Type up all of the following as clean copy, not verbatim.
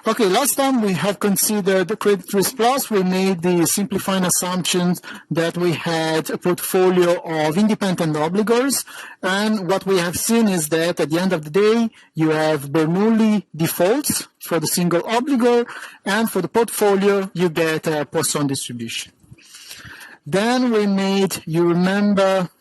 Okay, last time we have considered the credit risk plus. We made the simplifying assumptions that we had a portfolio of independent obligors. And what we have seen is that at the end of the day, you have Bernoulli defaults for the single obligor. And for the portfolio, you get a Poisson distribution. Then we made, you remember,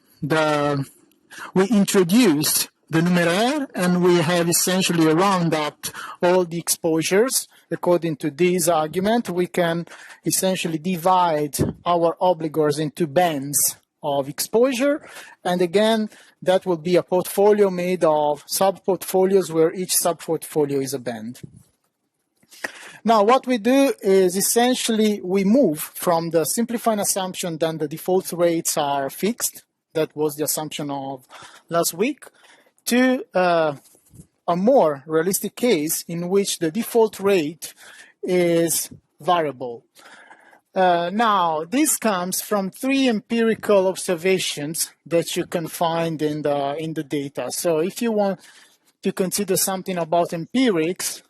we introduced the numeraire, and we have essentially round up all the exposures. According to this argument, we can essentially divide our obligors into bands of exposure. And again, that will be a portfolio made of sub-portfolios where each sub-portfolio is a band. Now, what we do is essentially we move from the simplifying assumption that the default rates are fixed. That was the assumption of last week, to a more realistic case in which the default rate is variable. Now, this comes from 3 empirical observations that you can find in the data. So if you want to consider something about empirics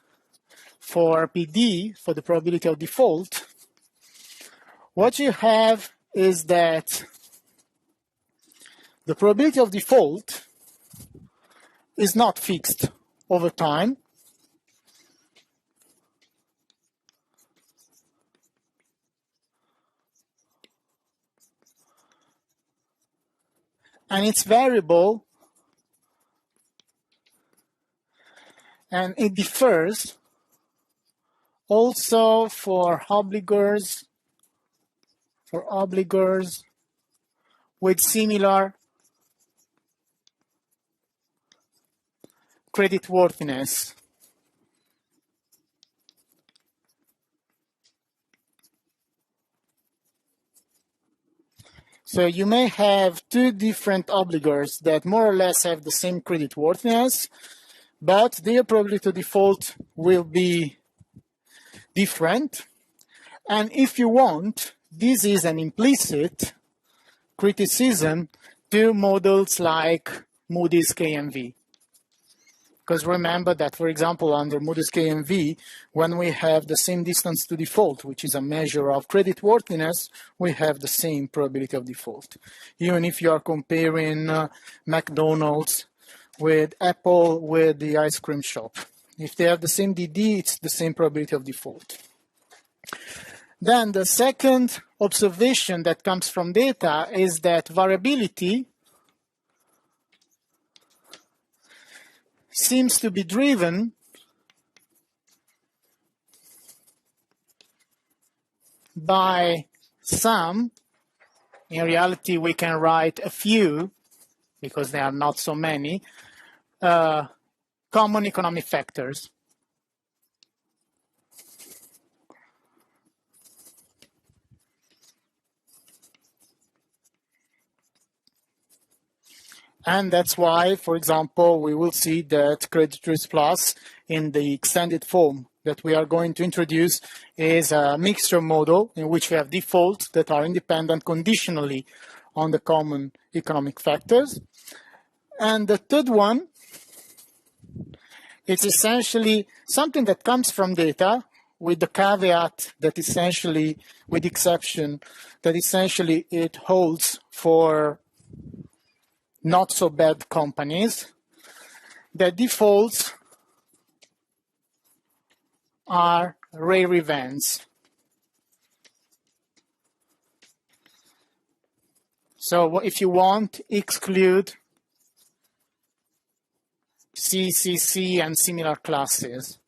for PD, for the probability of default, what you have is that the probability of default is not fixed over time. And it's variable, and it differs also for obligors with similar creditworthiness. So you may have 2 different obligors that more or less have the same creditworthiness, but their probability of default will be different. And if you want, this is an implicit criticism to models like Moody's KMV. Because remember that, for example, under Moody's KMV, when we have the same distance to default, which is a measure of creditworthiness, we have the same probability of default. Even if you are comparing McDonald's with Apple with the ice cream shop. If they have the same DD, it's the same probability of default. Then the second observation that comes from data is that variability seems to be driven by some, in reality we can write a few, because there are not so many, common economic factors. And that's why, for example, we will see that credit risk plus in the extended form that we are going to introduce is a mixture model in which we have defaults that are independent conditionally on the common economic factors. And the third one, it's essentially something that comes from data with the caveat that essentially, with the exception, that essentially it holds for not so bad companies. The defaults are rare events. So if you want, exclude CCC and similar classes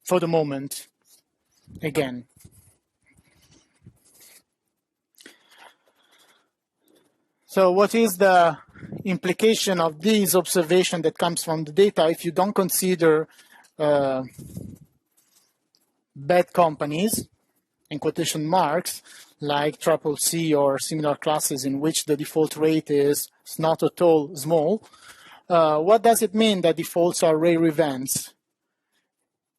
for the moment, again. So what is the implication of this observation that comes from the data if you don't consider bad companies, in quotation marks, like triple C or similar classes in which the default rate is not at all small? What does it mean that defaults are rare events?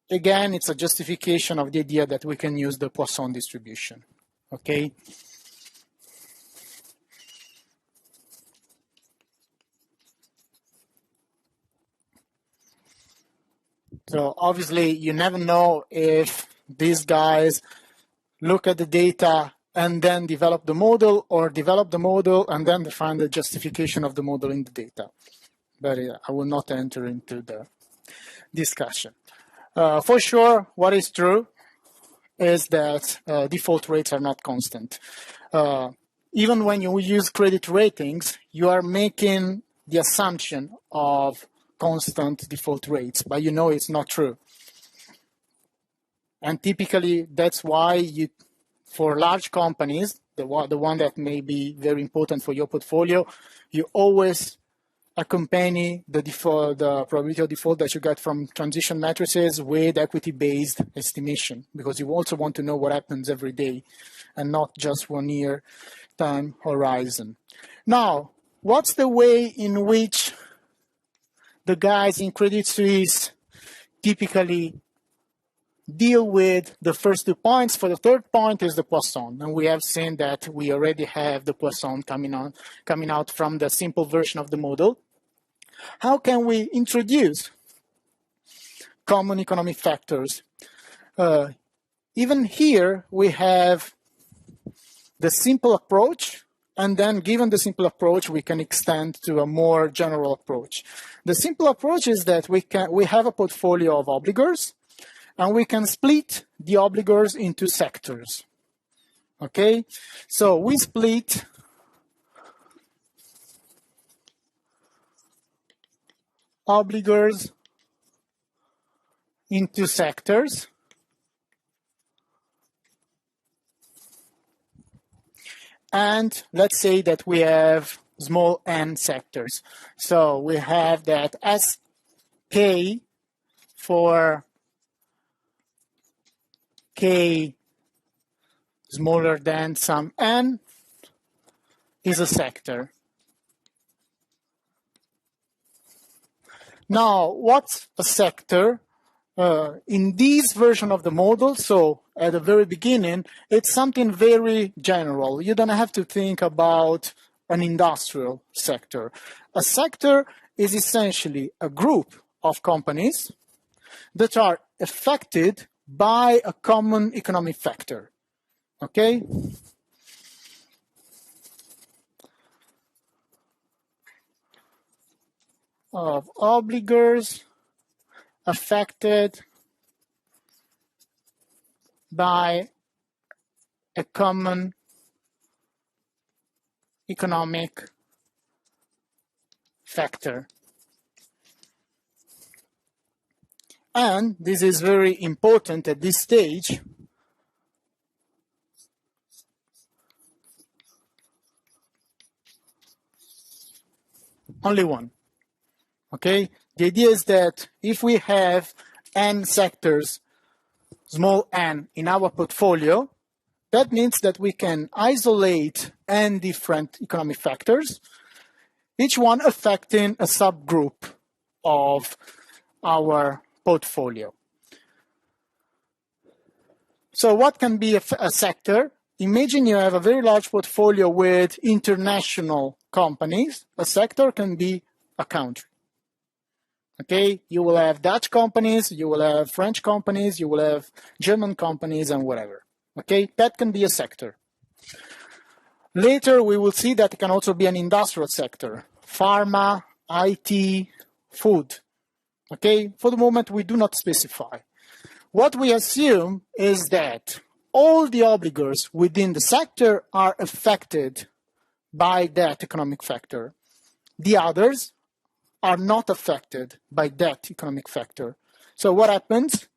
Again, it's a justification of the idea that we can use the Poisson distribution, okay? So obviously, you never know if these guys look at the data and then develop the model, or develop the model and then define the justification of the model in the data. But I will not enter into the discussion. For sure, what is true is that default rates are not constant. Even when you use credit ratings, you are making the assumption of constant default rates, but you know it's not true. And typically, that's why for large companies, the one that may be very important for your portfolio, you always accompany the probability of default that you get from transition matrices with equity-based estimation, because you also want to know what happens every day and not just 1 year time horizon. Now, what's the way in which the guys in Credit Suisse typically deal with the first 2 points? For the third point is the Poisson, and we have seen that we already have the Poisson coming out from the simple version of the model. How can we introduce common economic factors? Even here, we have the simple approach, and then given the simple approach, we can extend to a more general approach. The simple approach is that we have a portfolio of obligors, and we can split the obligors into sectors. Okay, so we split obligors into sectors, and let's say that we have small n sectors. So we have that SK for K smaller than some n is a sector. Now, what's a sector? In this version of the model, so at the very beginning, it's something very general. You don't have to think about an industrial sector. A sector is essentially a group of companies that are affected by a common economic factor. Okay? Of obligors affected by a common economic factor. And this is very important at this stage. Only one. Okay? The idea is that if we have n sectors, small n, in our portfolio, that means that we can isolate n different economic factors, each one affecting a subgroup of our portfolio. So what can be a sector? Imagine you have a very large portfolio with international companies. A sector can be a country. Okay, you will have Dutch companies, you will have French companies, you will have German companies, and whatever. Okay, that can be a sector. Later, we will see that it can also be an industrial sector: pharma, IT, food. Okay, for the moment, we do not specify. What we assume is that all the obligors within the sector are affected by that economic factor. The others are not affected by that economic factor. So what happens?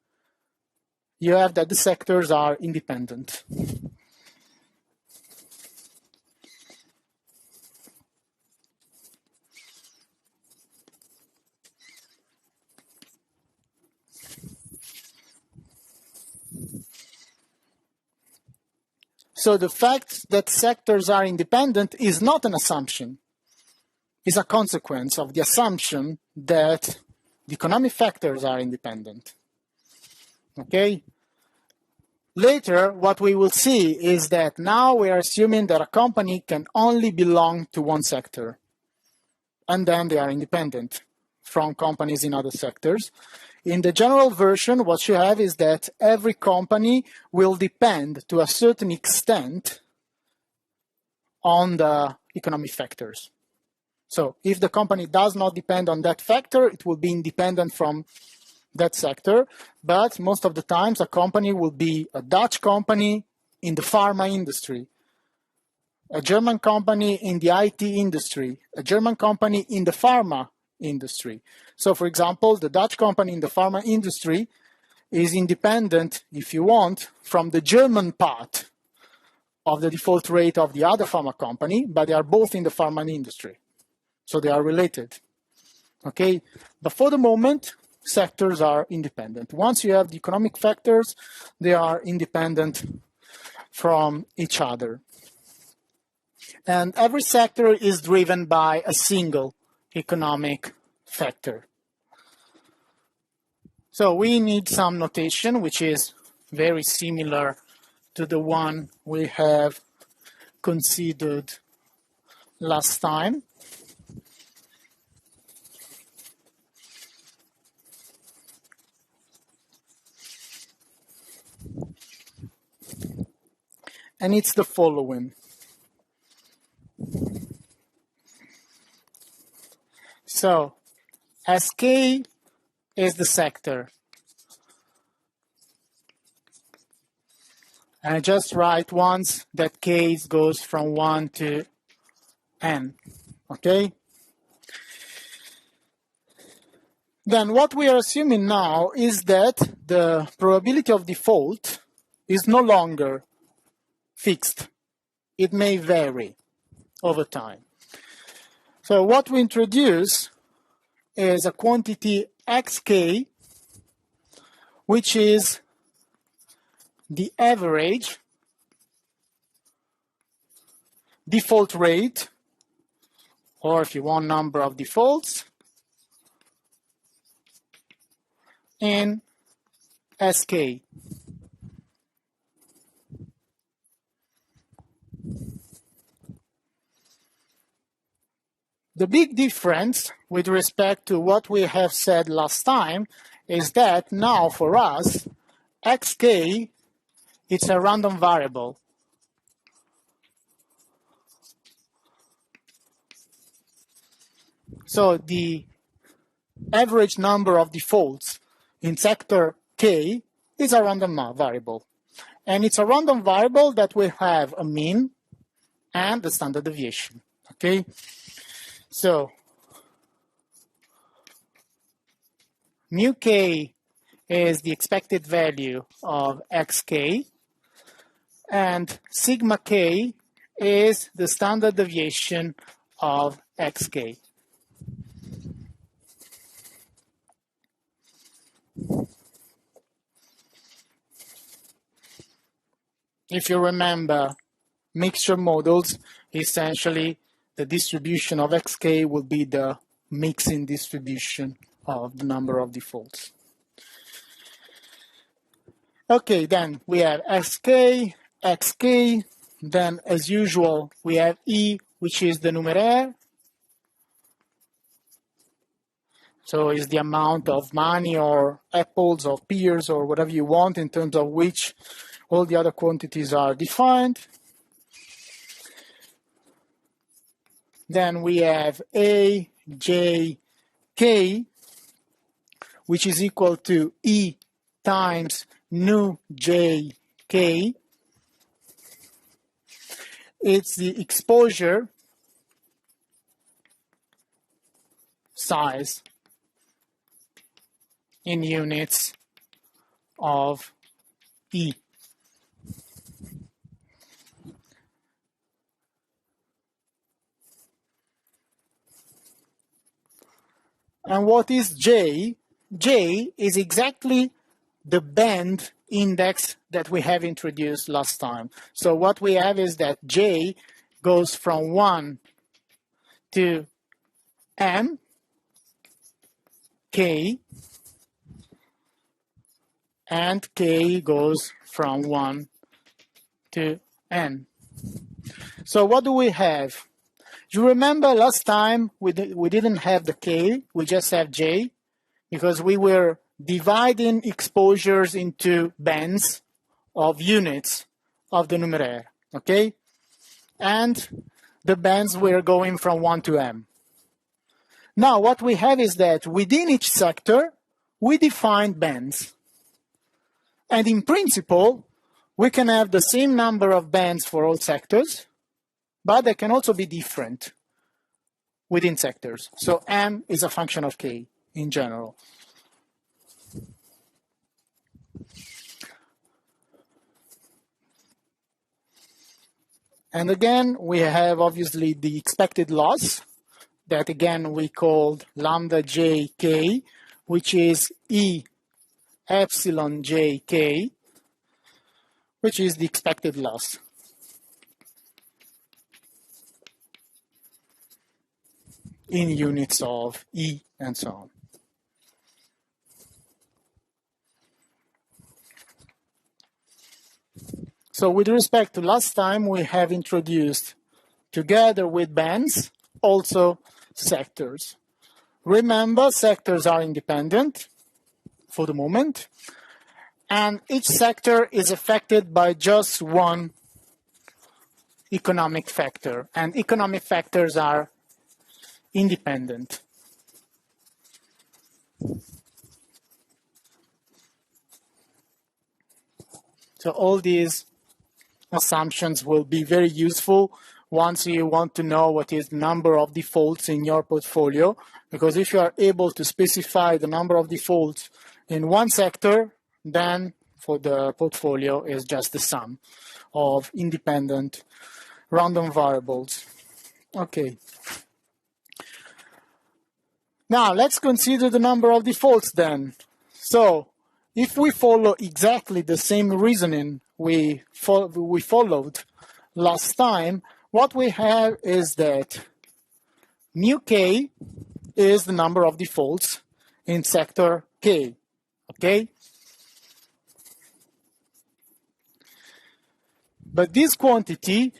You have that the sectors are independent. So the fact that sectors are independent is not an assumption. Is a consequence of the assumption that the economic factors are independent. Okay? Later, what we will see is that now we are assuming that a company can only belong to one sector, and then they are independent. from companies in other sectors. In the general version, what you have is that every company will depend to a certain extent on the economic factors. So if the company does not depend on that factor, it will be independent from that sector. But most of the times, a company will be a Dutch company in the pharma industry, a German company in the IT industry, a German company in the pharma industry. So for example, the Dutch company in the pharma industry is independent, if you want, from the German part of the default rate of the other pharma company, but they are both in the pharma industry. So they are related. Okay, but for the moment, sectors are independent. Once you have the economic factors, they are independent from each other. And every sector is driven by a single economic factor. So we need some notation, which is very similar to the one we have considered last time. And it's the following. So SK is the sector. And I just write once that K goes from 1 to N, okay? Then what we are assuming now is that the probability of default is no longer fixed. It may vary over time. So what we introduce is a quantity xk, which is the average default rate, or if you want, number of defaults, in SK. The big difference with respect to what we have said last time is that now for us, xk, it's a random variable. So the average number of defaults in sector K is a random variable. And it's a random variable that will have a mean and the standard deviation, okay? So mu k is the expected value of xk, and sigma k is the standard deviation of xk. If you remember, mixture models, essentially the distribution of xk will be the mixing distribution of the number of defaults. Okay, then we have sk, xk, then as usual we have E, which is the numeraire. So it's the amount of money or apples or pears or whatever you want in terms of which all the other quantities are defined. Then we have A, J, K, which is equal to E times nu J, K. It's the exposure size in units of E. And what is J? J is exactly the band index that we have introduced last time. So what we have is that J goes from 1 to M, K, and K goes from 1 to N. So what do we have? You remember last time we didn't have the K, we just have J, because we were dividing exposures into bands of units of the numeraire, okay? And the bands were going from 1 to M. Now what we have is that within each sector, we define bands. And in principle, we can have the same number of bands for all sectors, but they can also be different within sectors. So M is a function of K in general. And again, we have obviously the expected loss that again we called lambda jk, which is E epsilon jk, which is the expected loss. In units of E and so on. So with respect to last time, we have introduced, together with bands, also sectors. Remember, sectors are independent for the moment, and each sector is affected by just one economic factor, and economic factors are independent. So all these assumptions will be very useful once you want to know what is the number of defaults in your portfolio, because if you are able to specify the number of defaults in one sector, then for the portfolio is just the sum of independent random variables. Okay. Now let's consider the number of defaults then. So if we follow exactly the same reasoning we followed last time, what we have is that mu k is the number of defaults in sector K, okay? But this quantity,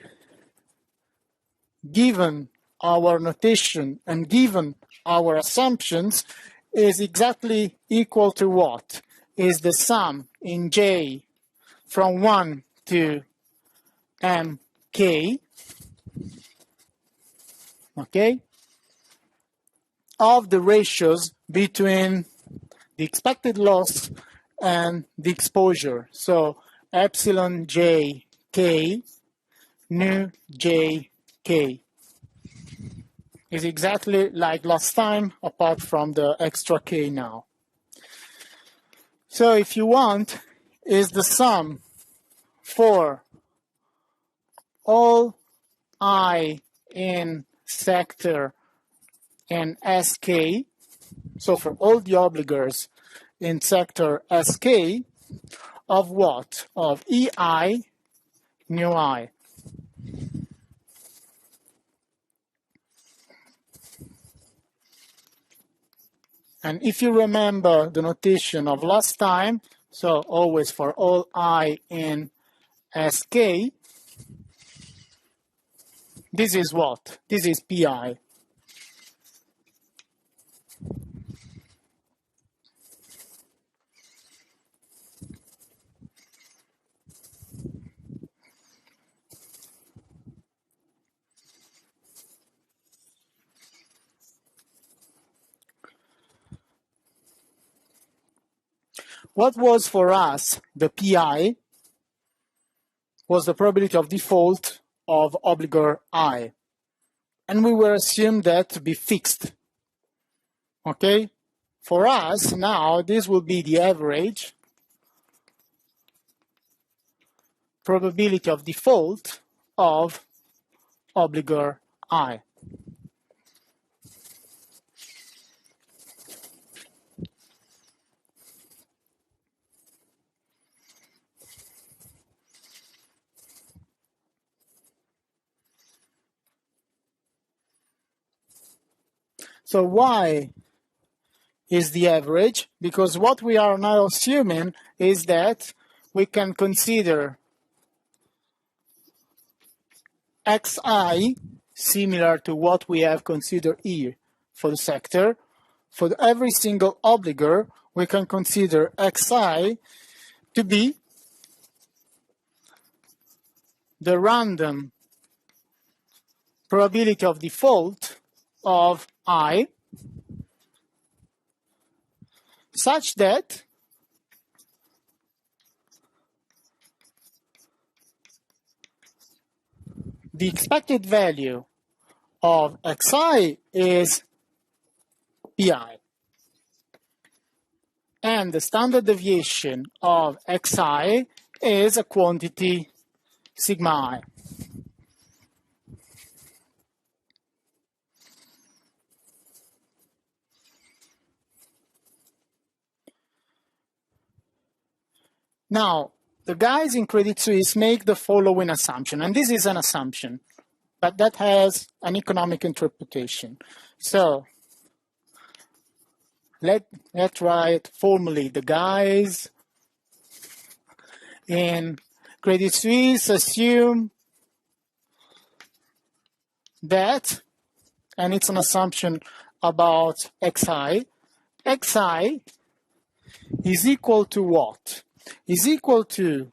given our notation and given our assumptions, is exactly equal to what? Is the sum in J from 1 to mk, okay, of the ratios between the expected loss and the exposure. So epsilon jk nu jk is exactly like last time, apart from the extra k now. So if you want, is the sum for all I in sector and sk, so for all the obligors in sector sk, of what? Of ei nu I. And if you remember the notation of last time, so always for all I in sk, this is what? This is pi. What was for us the pi was the probability of default of obligor I. And we were assumed that to be fixed. Okay? For us now, this will be the average probability of default of obligor I. So why is the average? Because what we are now assuming is that we can consider xi similar to what we have considered here for the sector. For every single obligor, we can consider xi to be the random probability of default of I, such that the expected value of xi is pi, and the standard deviation of xi is a quantity sigma I. Now, the guys in Credit Suisse make the following assumption, and this is an assumption, but that has an economic interpretation. So, let's write formally. The guys in Credit Suisse assume that, and it's an assumption about xi is equal to what? Is equal to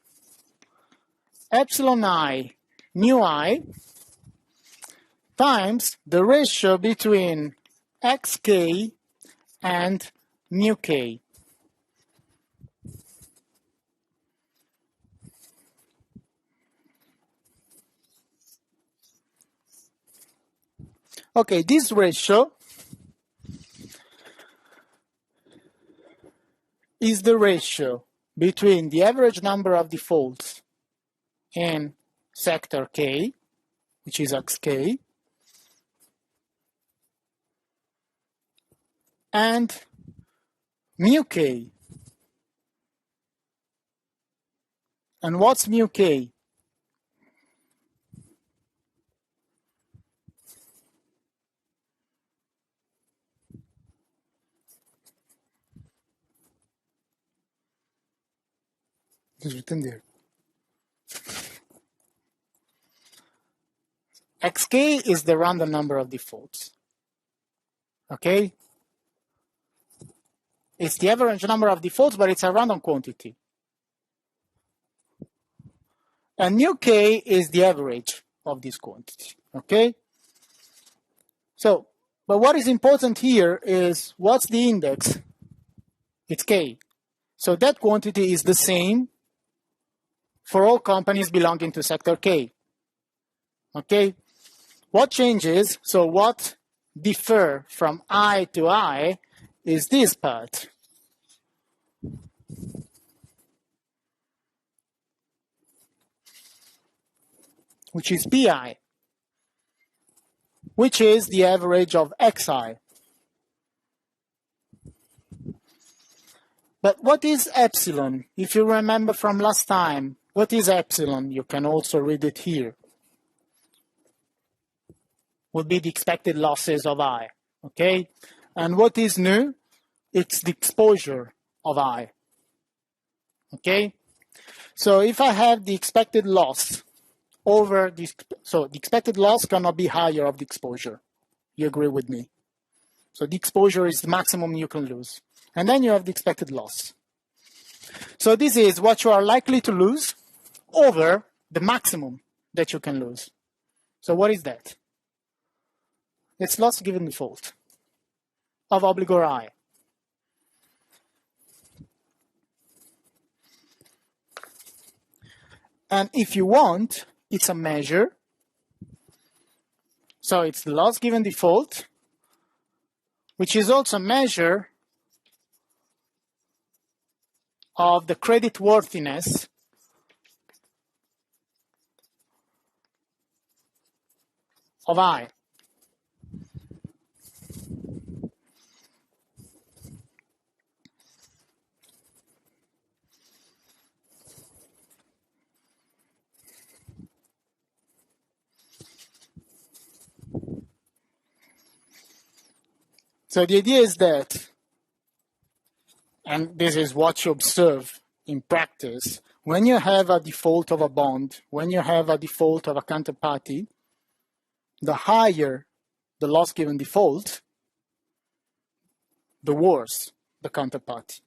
epsilon I mu I times the ratio between xk and mu k. Okay, this ratio is the ratio between the average number of defaults in sector K, which is xk, and mu k. And what's mu k? It's written there. xk is the random number of defaults. Okay? It's the average number of defaults, but it's a random quantity. And mu k is the average of this quantity. Okay? So, but what is important here is what's the index? It's k. So that quantity is the same for all companies belonging to sector K. Okay? What changes, so what differ from I to I is this part. Which is pi, which is the average of xi. But what is epsilon? If you remember from last time, what is epsilon? You can also read it here. Would be the expected losses of I, okay? And what is nu? It's the exposure of I, okay? So if I have the expected loss over this, so the expected loss cannot be higher of the exposure. You agree with me? So the exposure is the maximum you can lose. And then you have the expected loss. So this is what you are likely to lose over the maximum that you can lose. So what is that? It's loss given default of obligor I. And if you want, it's a measure. So it's the loss given default, which is also a measure of the credit worthiness of I. So the idea is that, and this is what you observe in practice, when you have a default of a bond, when you have a default of a counterparty, the higher the loss given default, the worse the counterparty.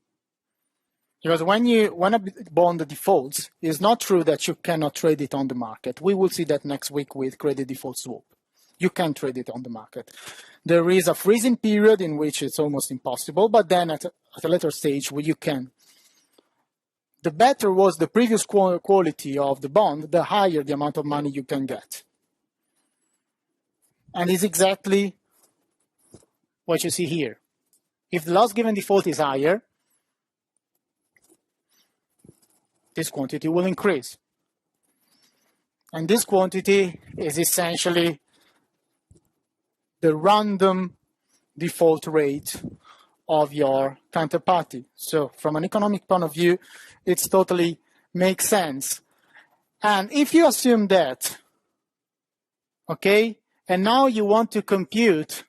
Because when a bond defaults, it's not true that you cannot trade it on the market. We will see that next week with credit default swap. You can trade it on the market. There is a freezing period in which it's almost impossible, but then at a later stage where you can. The better was the previous quality of the bond, the higher the amount of money you can get. And it's exactly what you see here. If the loss given default is higher, this quantity will increase. And this quantity is essentially the random default rate of your counterparty. So from an economic point of view, it's totally makes sense. And if you assume that, okay, and now you want to compute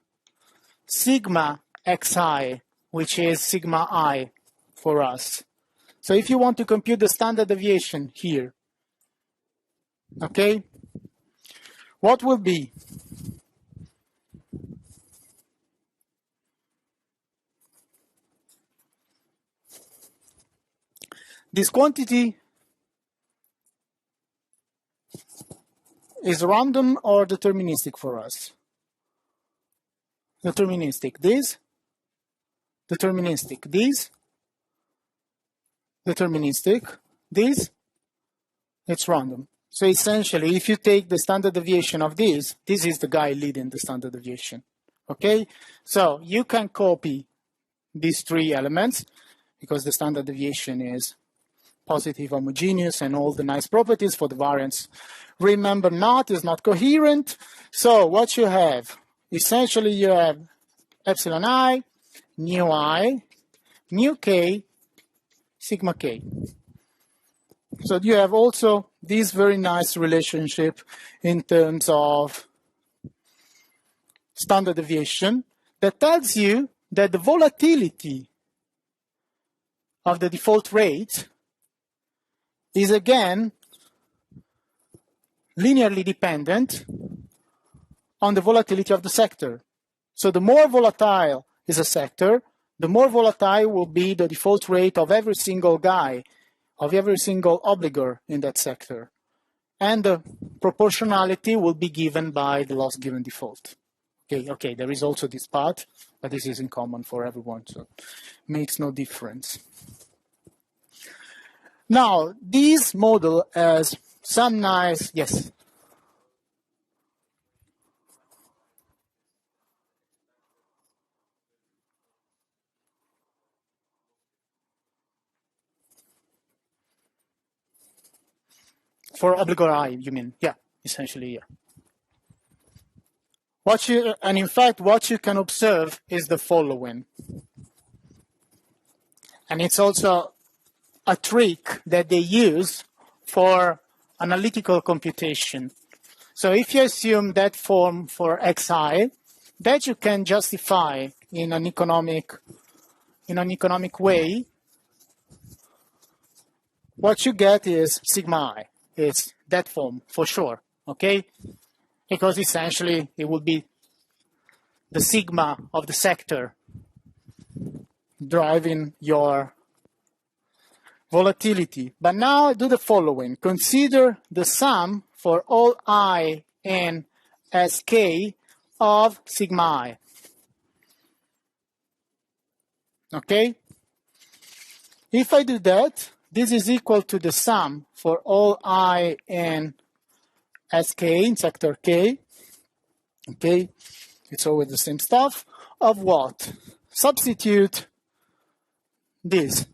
sigma xi, which is sigma I for us. So if you want to compute the standard deviation here, okay, what will be? This quantity is random or deterministic for us? Deterministic. This, deterministic. This, deterministic. This, it's random. So essentially, if you take the standard deviation of this is the guy leading the standard deviation. Okay? So you can copy these three elements because the standard deviation is positive, homogeneous, and all the nice properties for the variance. Remember, not is not coherent. So what you have, essentially you have epsilon I, mu k, sigma k. So you have also this very nice relationship in terms of standard deviation that tells you that the volatility of the default rate is again linearly dependent on the volatility of the sector. So the more volatile is a sector, the more volatile will be the default rate of every single guy, of every single obligor in that sector. And the proportionality will be given by the loss given default. Okay, there is also this part, but this is in common for everyone, so it makes no difference. Now, this model has some nice, yes? For obligor I, you mean? Yeah, essentially, yeah. And in fact, what you can observe is the following. And it's also a trick that they use for analytical computation. So if you assume that form for xi, that you can justify in an economic way, what you get is sigma I. It's that form for sure, okay? Because essentially it will be the sigma of the sector driving your volatility. But now do the following. Consider the sum for all I in Sk of sigma I. Okay? If I do that, this is equal to the sum for all I in Sk in sector K. Okay? It's always the same stuff. Of what? Substitute this.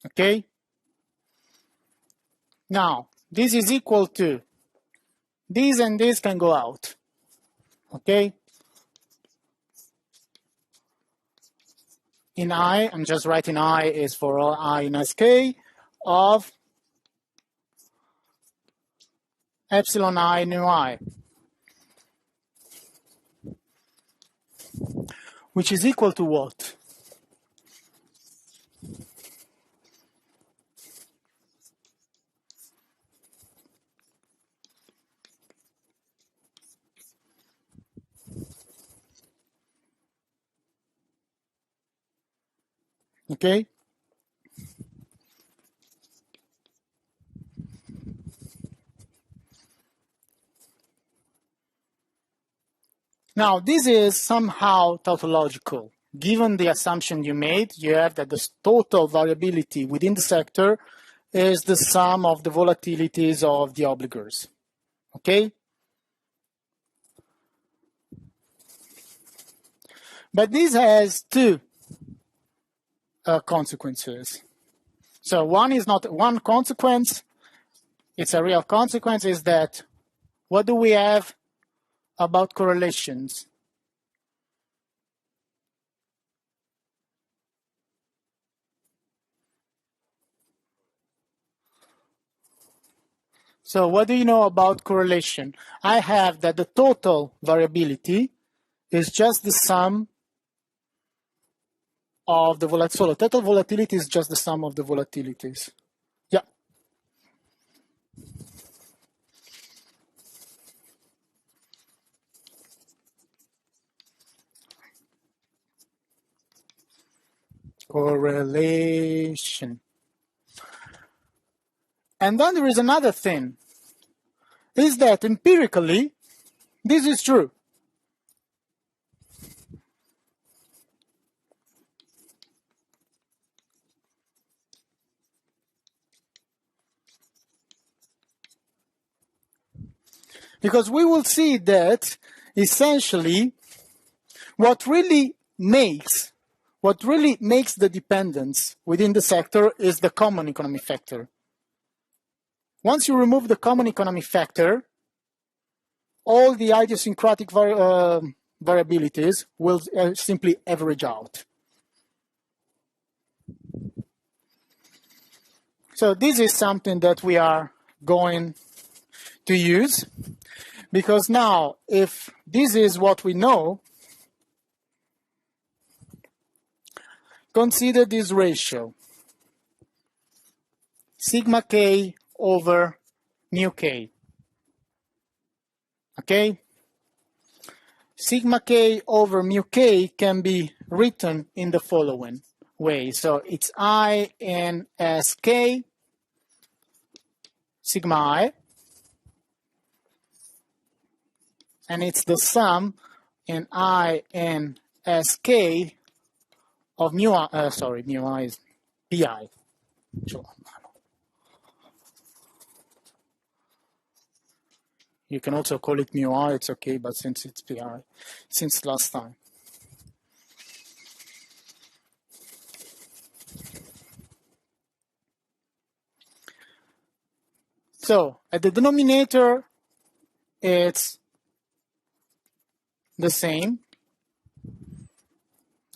Okay? Now, this is equal to this and this can go out. Okay? In I, I'm just writing I is for all I in Sk of epsilon I nu I. which is equal to what? Okay? Now, this is somehow tautological. Given the assumption you made, you have that the total variability within the sector is the sum of the volatilities of the obligors. Okay? But this has two consequences. So one is not one consequence, it's a real consequence, is that what do we have about correlations? So what do you know about correlation? I have that the total variability is just the sum of the volatility. So the total volatility is just the sum of the volatilities. Yeah. Correlation. And then there is another thing, is that empirically, this is true. Because we will see that essentially what really makes the dependence within the sector is the common economic factor. Once you remove the common economic factor, all the idiosyncratic variabilities will simply average out. So this is something that we are going to use, because now if this is what we know, consider this ratio, sigma k over mu k. Okay? Sigma k over mu k can be written in the following way. So it's I in Sk, sigma I, and it's the sum in I in Sk of mu I, mu I is Pi. You can also call it mu I, it's okay, but since it's Pi, since last time. So at the denominator, it's the same,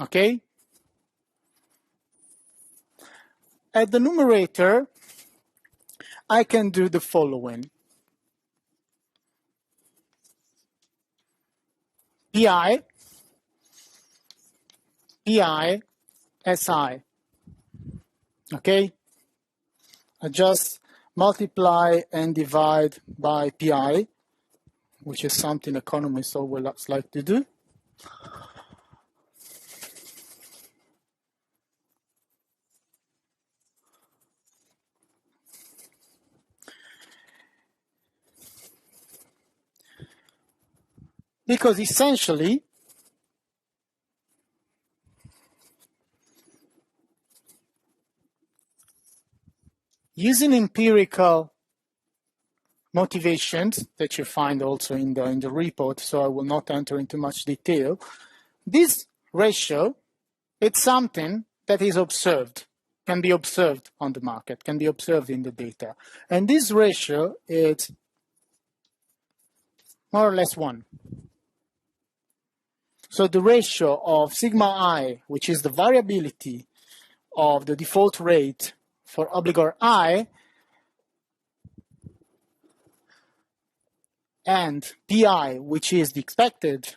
okay? At the numerator, I can do the following. Pi, Si, okay? I just multiply and divide by Pi, which is something economists always like to do. Because essentially, using empirical motivations that you find also in the report, so I will not enter into much detail, this ratio, it's something that is observed, can be observed on the market, can be observed in the data. And this ratio is more or less 1. So the ratio of sigma I, which is the variability of the default rate for obligor I, and Pi, which is the expected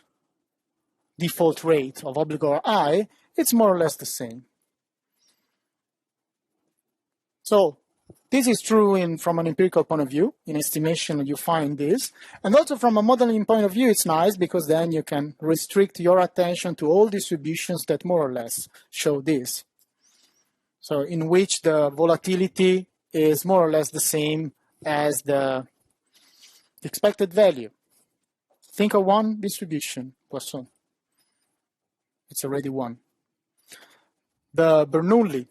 default rate of obligor I, it's more or less the same. So this is true from an empirical point of view. In estimation, you find this. And also from a modeling point of view, it's nice because then you can restrict your attention to all distributions that more or less show this. So in which the volatility is more or less the same as the expected value. Think of one distribution, Poisson. It's already one. The Bernoulli,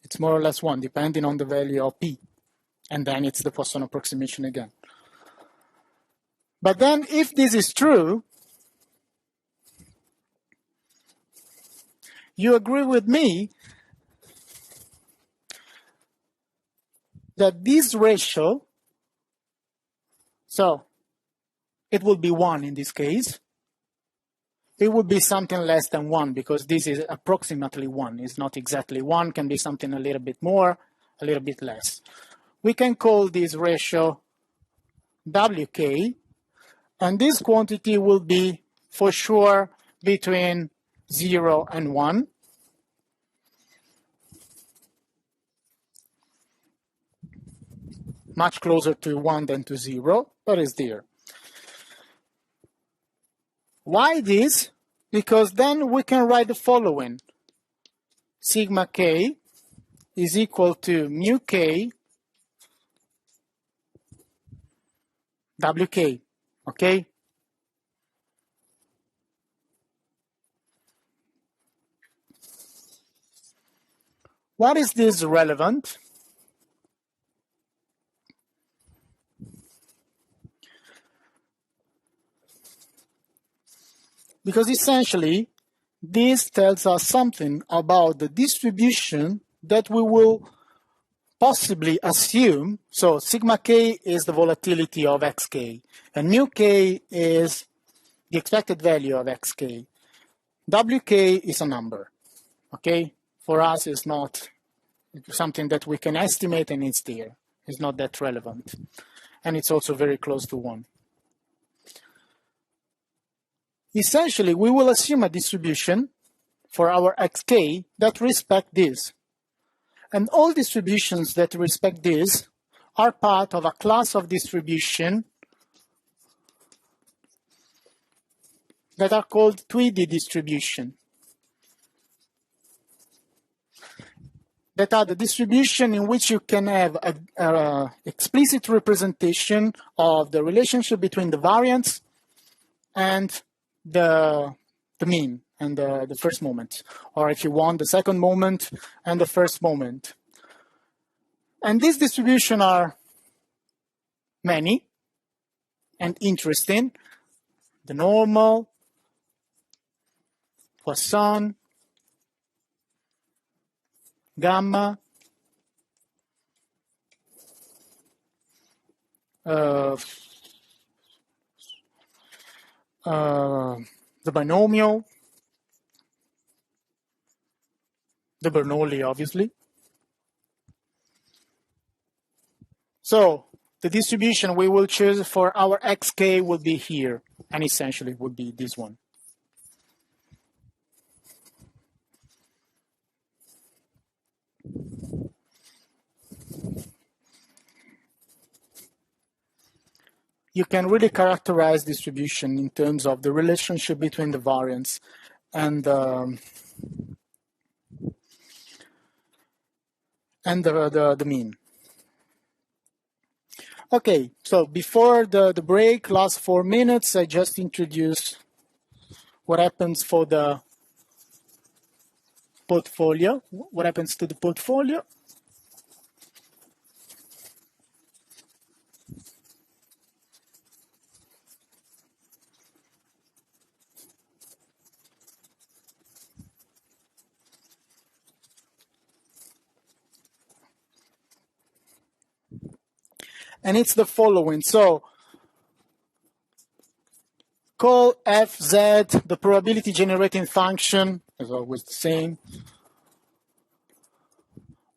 it's more or less one, depending on the value of P. And then it's the Poisson approximation again. But then if this is true, you agree with me that this ratio, so it will be 1 in this case. It would be something less than 1 because this is approximately 1. It's not exactly 1, can be something a little bit more, a little bit less. We can call this ratio WK, and this quantity will be for sure between 0 and 1. Much closer to 1 than to 0, but it's there. Why this? Because then we can write the following. Sigma k is equal to mu k wk, okay? What is this relevant? Because essentially, this tells us something about the distribution that we will possibly assume. So sigma k is the volatility of xk, and mu k is the expected value of xk. Wk is a number, okay? For us, it's not something that we can estimate, and it's there. It's not that relevant. And it's also very close to 1. Essentially, we will assume a distribution for our xk that respect this. And all distributions that respect this are part of a class of distribution that are called Tweedy distribution. That are the distribution in which you can have an explicit representation of the relationship between the variance and the mean and the first moment, or if you want, the second moment and the first moment. And these distributions are many and interesting. The normal, Poisson, gamma, the binomial, the Bernoulli, obviously. So the distribution we will choose for our xk will be here, and essentially would be this one. You can really characterize distribution in terms of the relationship between the variance and the mean. Okay, so before the break, last 4 minutes, I just introduced what happens for the portfolio. What happens to the portfolio? And it's the following. So call fz the probability generating function, as always the same,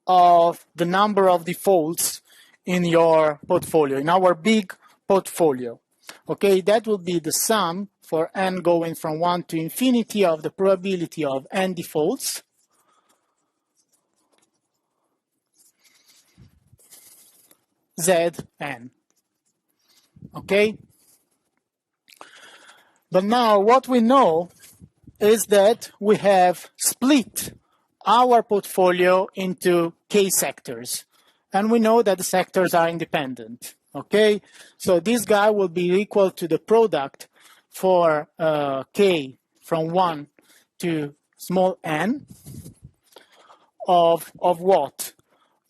of the number of defaults in your portfolio, in our big portfolio. Okay, that will be the sum for n going from 1 to infinity of the probability of n defaults. Zn. Okay? But now what we know is that we have split our portfolio into K sectors. And we know that the sectors are independent. Okay? So this guy will be equal to the product for K from 1 to small n of what?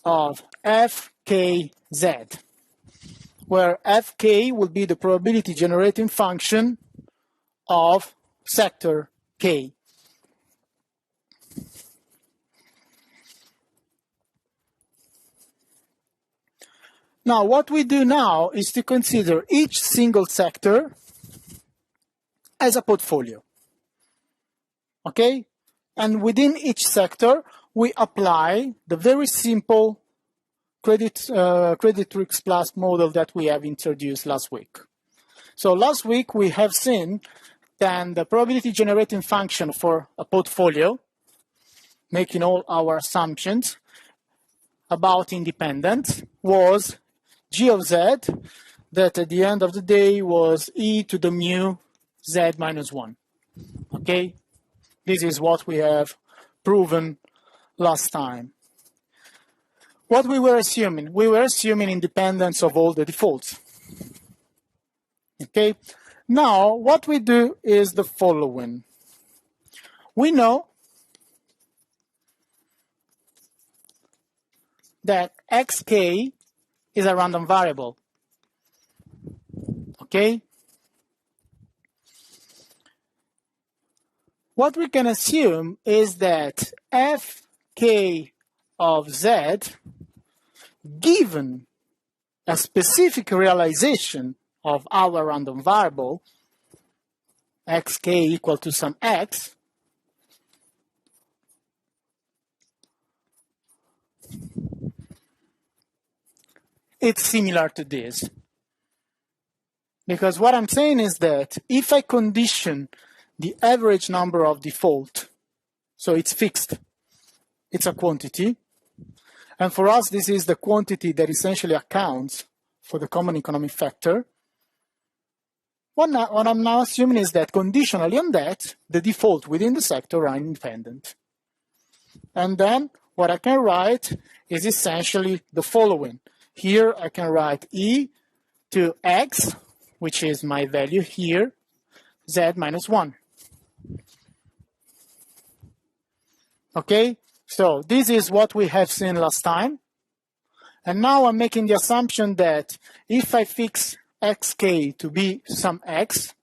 Of fkz, where fk will be the probability generating function of sector K. Now, what we do now is to consider each single sector as a portfolio. Okay? And within each sector, we apply the very simple CreditRisk Plus model that we have introduced last week. So last week, we have seen that the probability generating function for a portfolio, making all our assumptions about independence, was G of Z, that at the end of the day was e to the mu z minus 1. Okay? This is what we have proven last time. What we were assuming? We were assuming independence of all the defaults. Okay? Now, what we do is the following. We know that xk is a random variable. Okay? What we can assume is that fk of z, given a specific realization of our random variable, xk equal to some x, it's similar to this. Because what I'm saying is that if I condition the average number of default, so it's fixed, it's a quantity, and for us this is the quantity that essentially accounts for the common economic factor, what I'm now assuming is that conditionally on that, the default within the sector are independent. And then what I can write is essentially the following. Here I can write e to x, which is my value here, z minus 1. Okay, so this is what we have seen last time. And now I'm making the assumption that if I fix xk to be some x,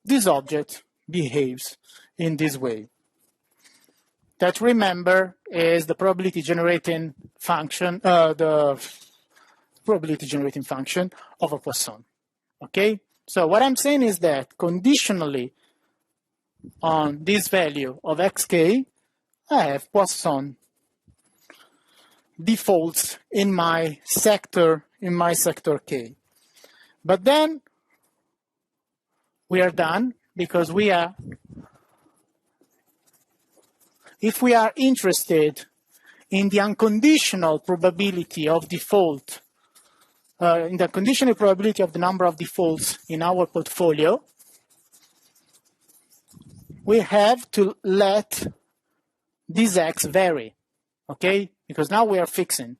this object behaves in this way. That, remember, is the probability generating function, the probability generating function of a Poisson. Okay? So what I'm saying is that conditionally on this value of xk, I have Poisson defaults in my sector K. But then we are done, because if we are interested in the unconditional probability of default, in the conditional probability of the number of defaults in our portfolio, we have to let this x vary, okay? Because now we are fixing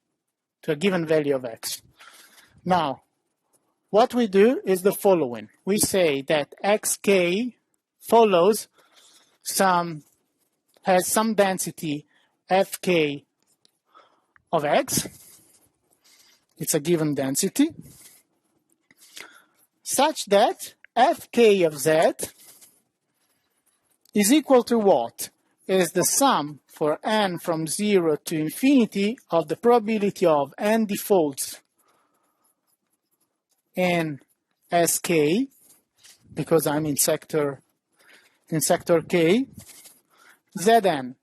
to a given value of x. Now, what we do is the following. We say that xk follows has some density fk of x. It's a given density, such that fk of z is equal to what? Is the sum for n from 0 to infinity of the probability of n defaults in sk, because I'm in sector K, Zn.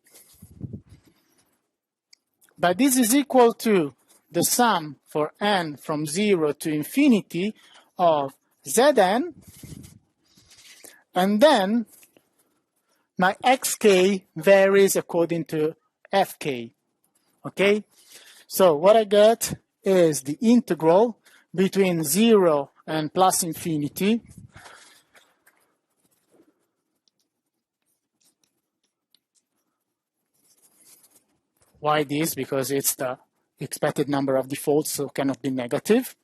But this is equal to the sum for n from 0 to infinity of Zn, and then my xk varies according to fk, okay? So what I get is the integral between 0 and plus infinity Why this? Because it's the expected number of defaults, so cannot be negative,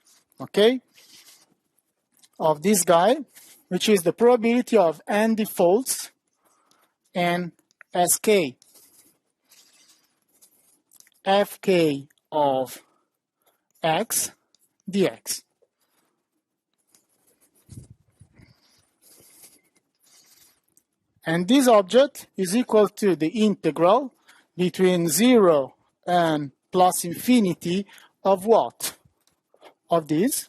okay? Of this guy, which is the probability of n defaults and sk. Fk of x dx. And this object is equal to the integral between 0 and plus infinity of what? Of this,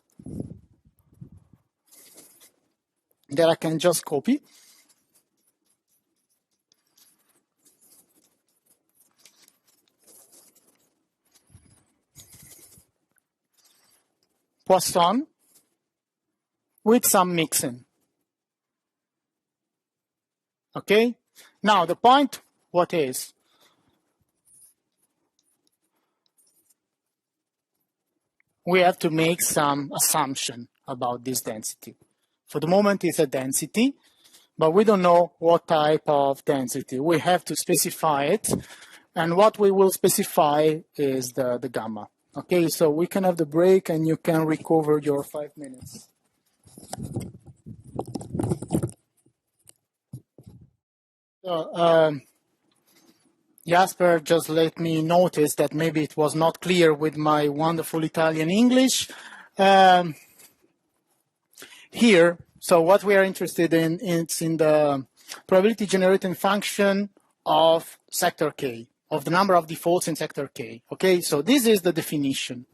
that I can just copy. Poisson with some mixing. Okay? Now the point, what is? We have to make some assumption about this density. For the moment it's a density, but we don't know what type of density. We have to specify it, and what we will specify is the gamma. Okay, so we can have the break and you can recover your 5 minutes. So, Jasper just let me notice that maybe it was not clear with my wonderful Italian English. Here, so what we are interested in is in the probability generating function of sector K, of the number of defaults in sector K. Okay, so this is the definition.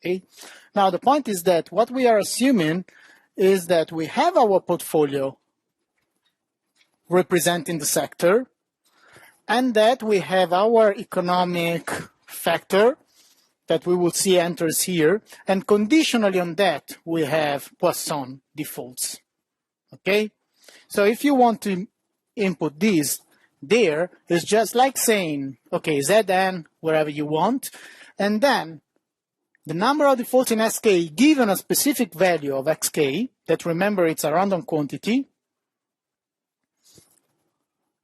Okay, now the point is that what we are assuming is that we have our portfolio representing the sector, and that we have our economic factor that we will see enters here, and conditionally on that we have Poisson defaults. Okay, so if you want to input this there, it's just like saying, okay, Zn wherever you want, and then the number of defaults in Sk given a specific value of xk, that remember it's a random quantity,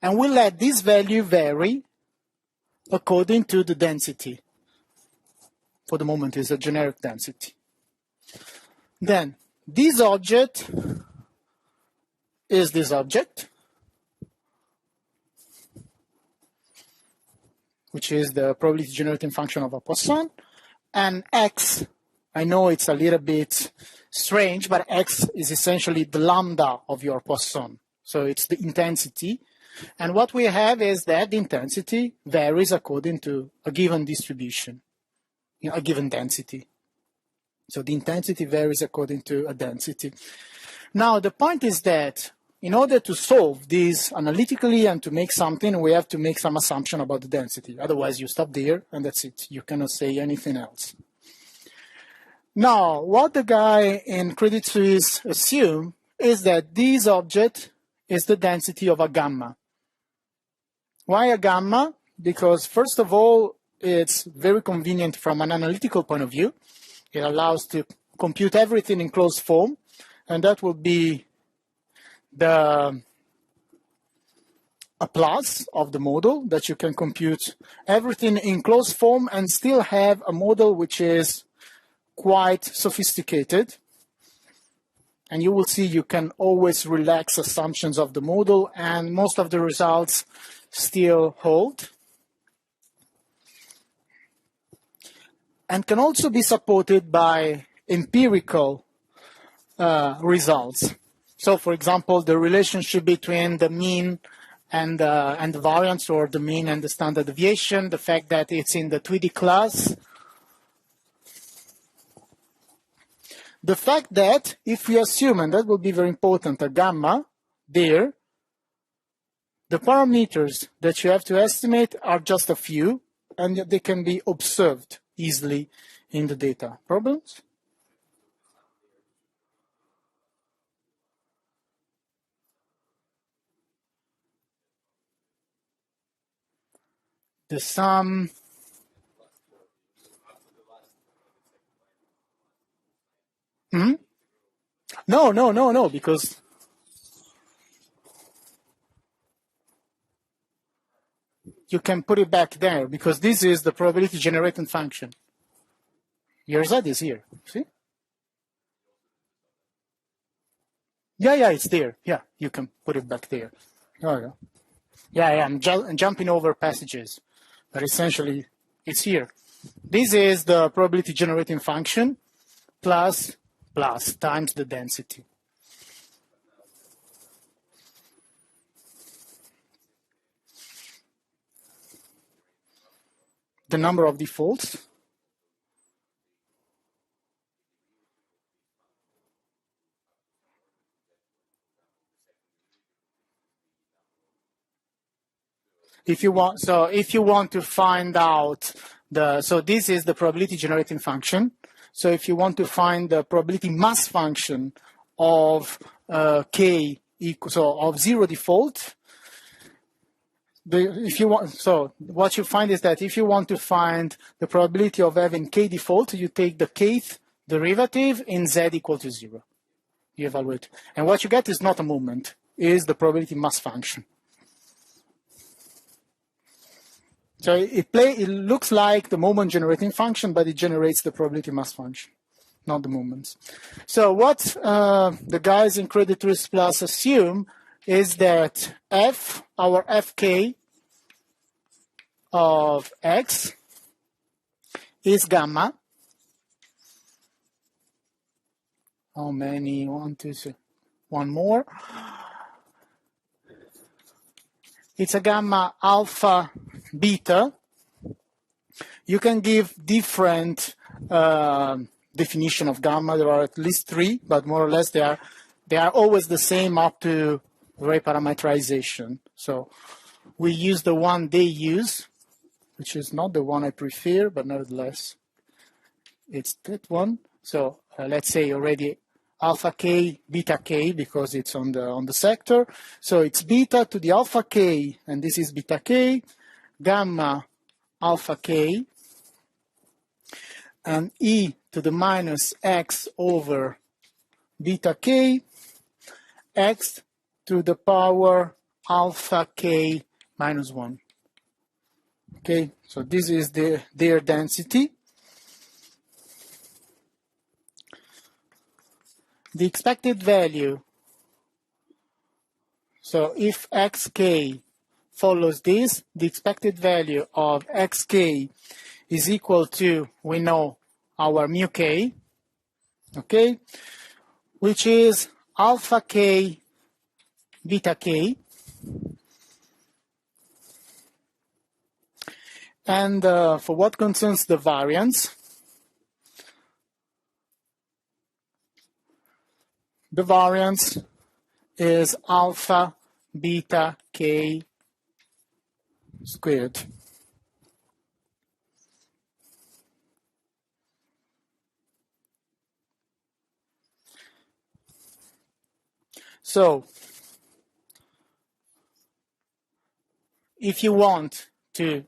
and we'll let this value vary according to the density. For the moment, it's a generic density. Then, this object is this object, which is the probability generating function of a Poisson, and x, I know it's a little bit strange, but x is essentially the lambda of your Poisson. So it's the intensity. And what we have is that the intensity varies according to a given distribution, a given density. So the intensity varies according to a density. Now, the point is that in order to solve this analytically and to make something, we have to make some assumption about the density. Otherwise, you stop there and that's it. You cannot say anything else. Now, what the guy in Credit Suisse assumed is that this object is the density of a gamma. Why a gamma? Because first of all, it's very convenient from an analytical point of view. It allows to compute everything in closed form, and that will be a plus of the model, that you can compute everything in closed form and still have a model which is quite sophisticated. And you will see you can always relax assumptions of the model, and most of the results still hold. And can also be supported by empirical results. So, for example, the relationship between the mean and the variance, or the mean and the standard deviation, the fact that it's in the Tweedy class. The fact that if we assume, and that will be very important, a gamma there, the parameters that you have to estimate are just a few, and they can be observed easily in the data. Problems? The sum. Hmm? No, because you can put it back there, because this is the probability generating function. Your Z is here, see? Yeah, it's there. Yeah, you can put it back there. Oh, yeah, I'm jumping over passages, but essentially it's here. This is the probability generating function plus times the density. The number of defaults. If you want to find out this is the probability generating function. So if you want to find the probability mass function of k equals of zero default, what you find is that if you want to find the probability of having k default, you take the kth derivative in z equal to 0. You evaluate, and what you get is not a moment, is the probability mass function. So it looks like the moment generating function, but it generates the probability mass function, not the moments. So what the guys in CreditRisk Plus assume is that our fk of x is gamma. How many? 1, 2, 3. One more. It's a gamma alpha beta. You can give different definition of gamma. There are at least 3, but more or less they are always the same up to reparametrization. So we use the one they use, which is not the one I prefer, but nevertheless, it's that one. So let's say already alpha k, beta k, because it's on the sector. So it's beta to the alpha k, and this is beta k, gamma alpha k, and e to the minus x over beta k, x to the power alpha k minus 1. Okay, so this is their density. The expected value, so if xk follows this, the expected value of xk is equal to, we know, our mu k, okay, which is alpha k beta k. And for what concerns the variance, the variance is alpha beta k squared. So if you want to,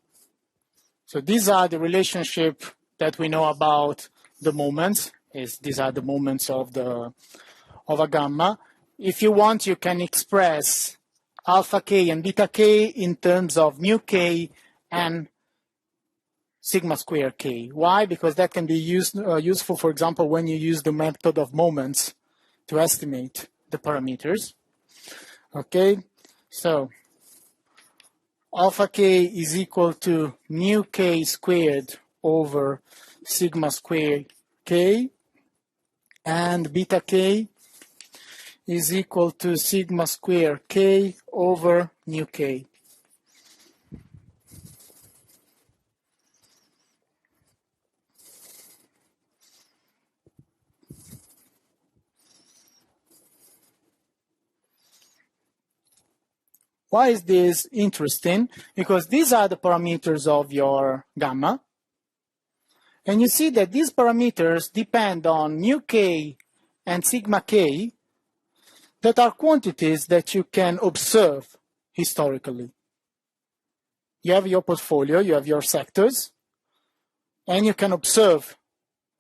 so these are the relationship that we know about the moments. These are the moments of a gamma. If you want, you can express alpha k and beta k in terms of mu k and sigma square k. Why? Because that can be useful, for example, when you use the method of moments to estimate the parameters. Okay, so alpha k is equal to mu k squared over sigma square k, and beta k is equal to sigma square k over mu k. Why is this interesting? Because these are the parameters of your gamma. And you see that these parameters depend on mu k and sigma k that are quantities that you can observe historically. You have your portfolio, you have your sectors, and you can observe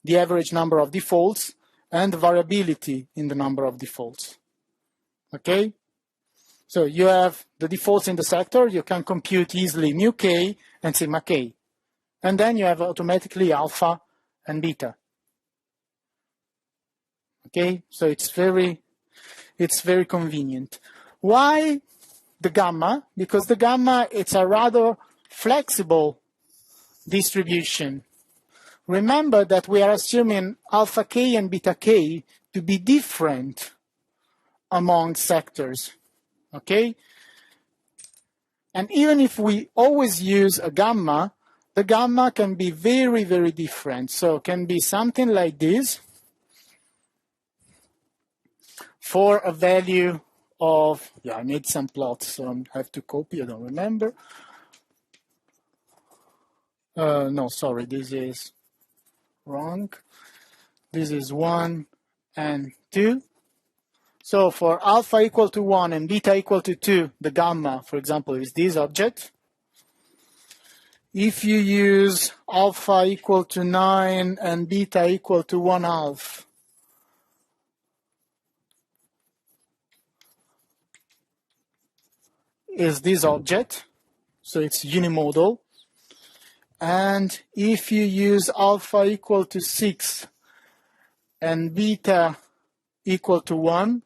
the average number of defaults and the variability in the number of defaults. Okay? So you have the defaults in the sector, you can compute easily mu k and sigma k. And then you have automatically alpha and beta. Okay? So it's very convenient. Why the gamma? Because the gamma, it's a rather flexible distribution. Remember that we are assuming alpha k and beta k to be different among sectors, okay? And even if we always use a gamma, the gamma can be very, very different. So it can be something like this for a value of, I made some plots, so I have to copy, I don't remember. No, sorry, this is wrong. This is 1 and 2. So for alpha equal to 1 and beta equal to 2, the gamma, for example, is this object. If you use alpha equal to 9 and beta equal to 1/2, is this object. So it's unimodal. And if you use alpha equal to 6 and beta equal to 1,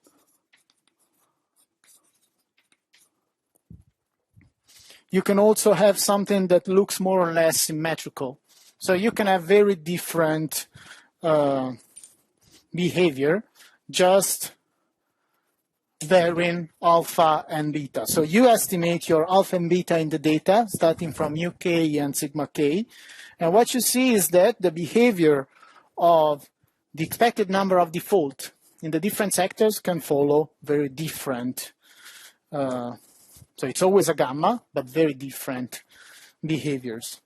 you can also have something that looks more or less symmetrical. So you can have very different behavior, just varying alpha and beta. So you estimate your alpha and beta in the data, starting from mu k and sigma k. And what you see is that the behavior of the expected number of default in the different sectors can follow very different. So it's always a gamma, but very different behaviors.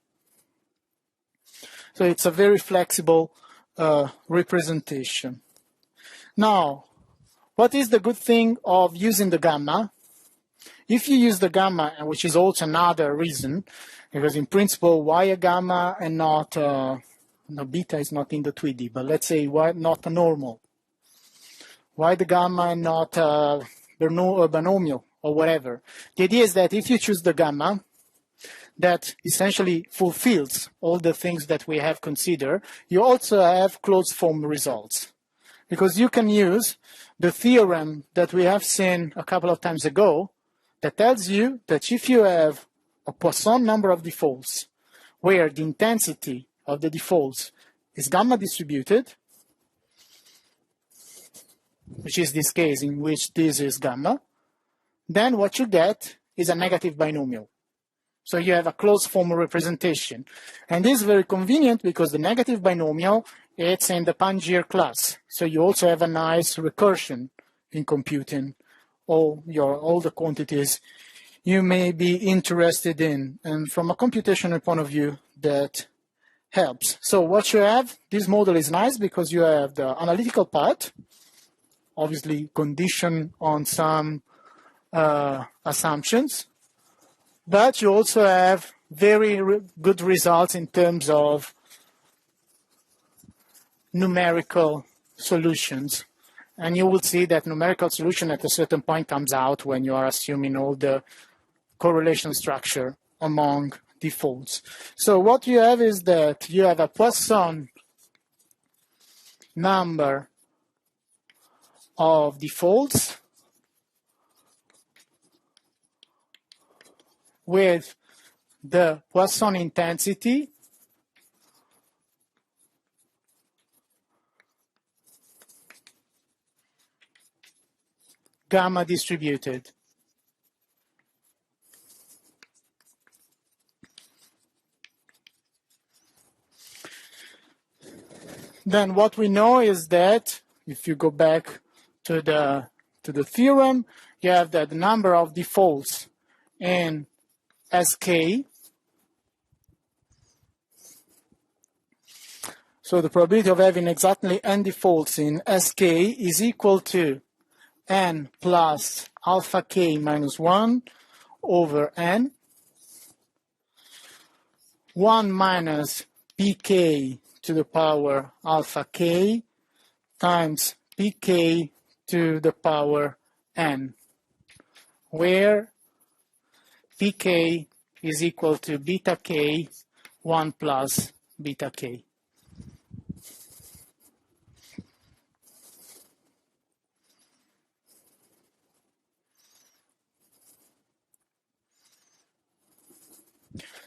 So it's a very flexible representation. Now, what is the good thing of using the gamma? If you use the gamma, which is also another reason, because in principle, why a gamma and not, no, beta is not in the 2D, but let's say why not a normal? Why the gamma and not a binomial or whatever? The idea is that if you choose the gamma, that essentially fulfills all the things that we have considered, you also have closed form results. Because you can use the theorem that we have seen a couple of times ago that tells you that if you have a Poisson number of defaults where the intensity of the defaults is gamma distributed, which is this case in which this is gamma, then what you get is a negative binomial. So you have a closed form representation. And this is very convenient because the negative binomial, it's in the Pangier class. So you also have a nice recursion in computing all the quantities you may be interested in. And from a computational point of view, that helps. So what you have, this model is nice because you have the analytical part, obviously conditioned on some assumptions, but you also have very good results in terms of numerical solutions. And you will see that numerical solution at a certain point comes out when you are assuming all the correlation structure among defaults. So what you have is that you have a Poisson number of defaults with the Poisson intensity gamma distributed. Then what we know is that if you go back to the theorem, you have that the number of defaults in Sk. So the probability of having exactly n defaults in Sk is equal to n plus alpha k minus 1 over n, 1 minus pk to the power alpha k times pk to the power n, where pk is equal to beta k 1 plus beta k.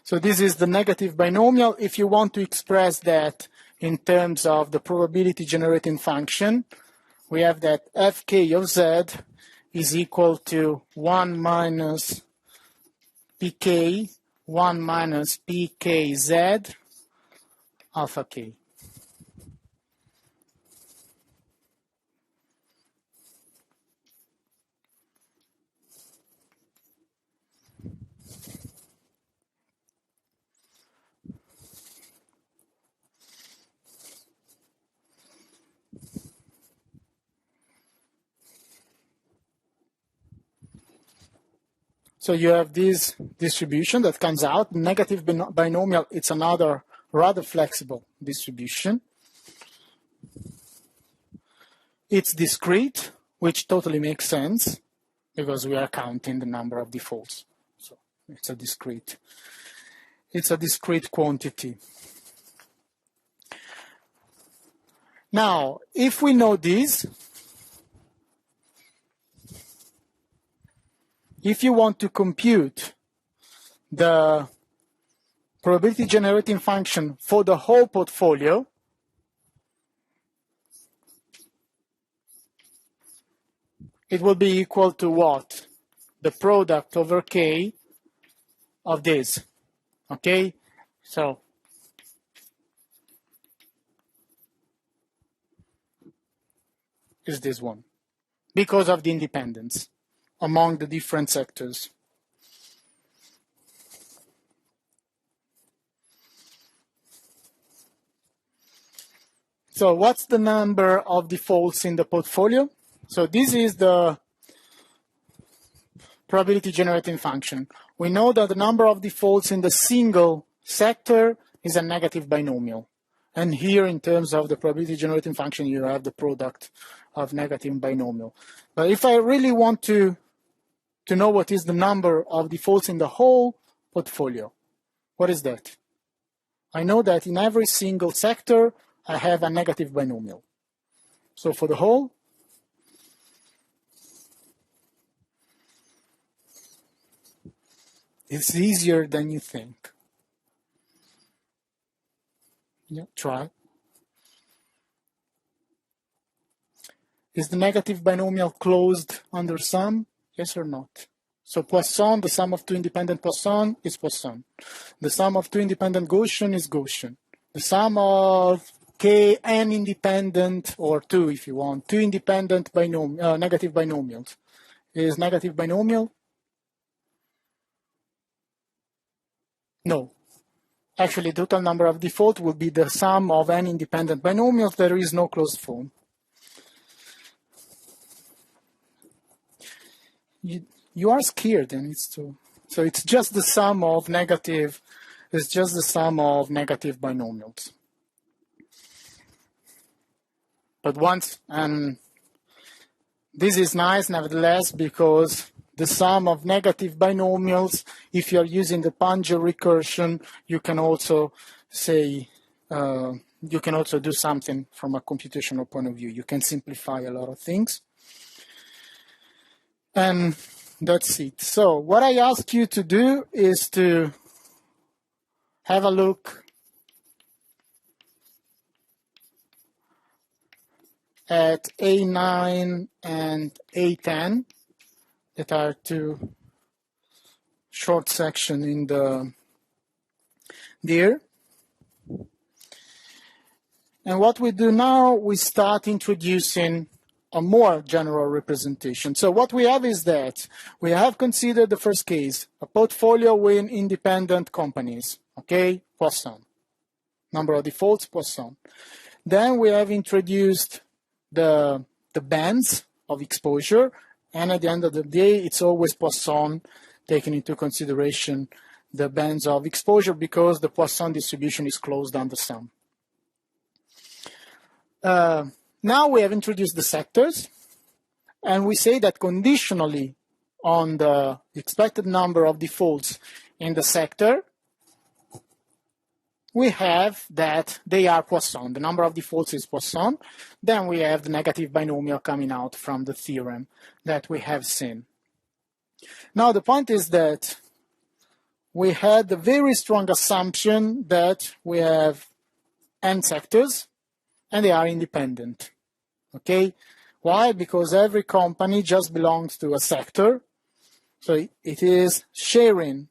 So this is the negative binomial. If you want to express that in terms of the probability generating function, we have that fk of z is equal to 1 minus pk, 1 minus pkz alpha k. So you have this distribution that comes out. Negative binomial, it's another rather flexible distribution. It's discrete, which totally makes sense because we are counting the number of defaults. So it's a discrete quantity. Now, if we know this, if you want to compute the probability generating function for the whole portfolio, it will be equal to what? The product over k of this, okay? So is this one, because of the independence among the different sectors. So what's the number of defaults in the portfolio? So this is the probability generating function. We know that the number of defaults in the single sector is a negative binomial. And here, in terms of the probability generating function, you have the product of negative binomial. But if I really want to know what is the number of defaults in the whole portfolio, what is that? I know that in every single sector, I have a negative binomial. So for the whole, it's easier than you think. Yeah, try. Is the negative binomial closed under sum? Yes or not? So Poisson, the sum of two independent Poisson is Poisson. The sum of two independent Gaussian is Gaussian. The sum of kn independent, or two if you want, two independent negative binomials is negative binomial? No. Actually, the total number of default will be the sum of n independent binomials. There is no closed form. You are scared, and it's true. So it's just the sum of negative. It's just the sum of negative binomials. But once, and this is nice, nevertheless, because the sum of negative binomials, if you are using the Pange recursion, you can also say, you can also do something from a computational point of view. You can simplify a lot of things. And that's it. So what I ask you to do is to have a look at A9 and A10, that are two short sections in there. And what we do now, we start introducing a more general representation. So what we have is that we have considered the first case, a portfolio with independent companies, okay, Poisson. Number of defaults, Poisson. Then we have introduced the bands of exposure, and at the end of the day, it's always Poisson taking into consideration the bands of exposure because the Poisson distribution is closed under sum. Now we have introduced the sectors, and we say that conditionally on the expected number of defaults in the sector, we have that they are Poisson. The number of defaults is Poisson. Then we have the negative binomial coming out from the theorem that we have seen. Now the point is that we had a very strong assumption that we have n sectors and they are independent. Okay? Why? Because every company just belongs to a sector. So it is sharing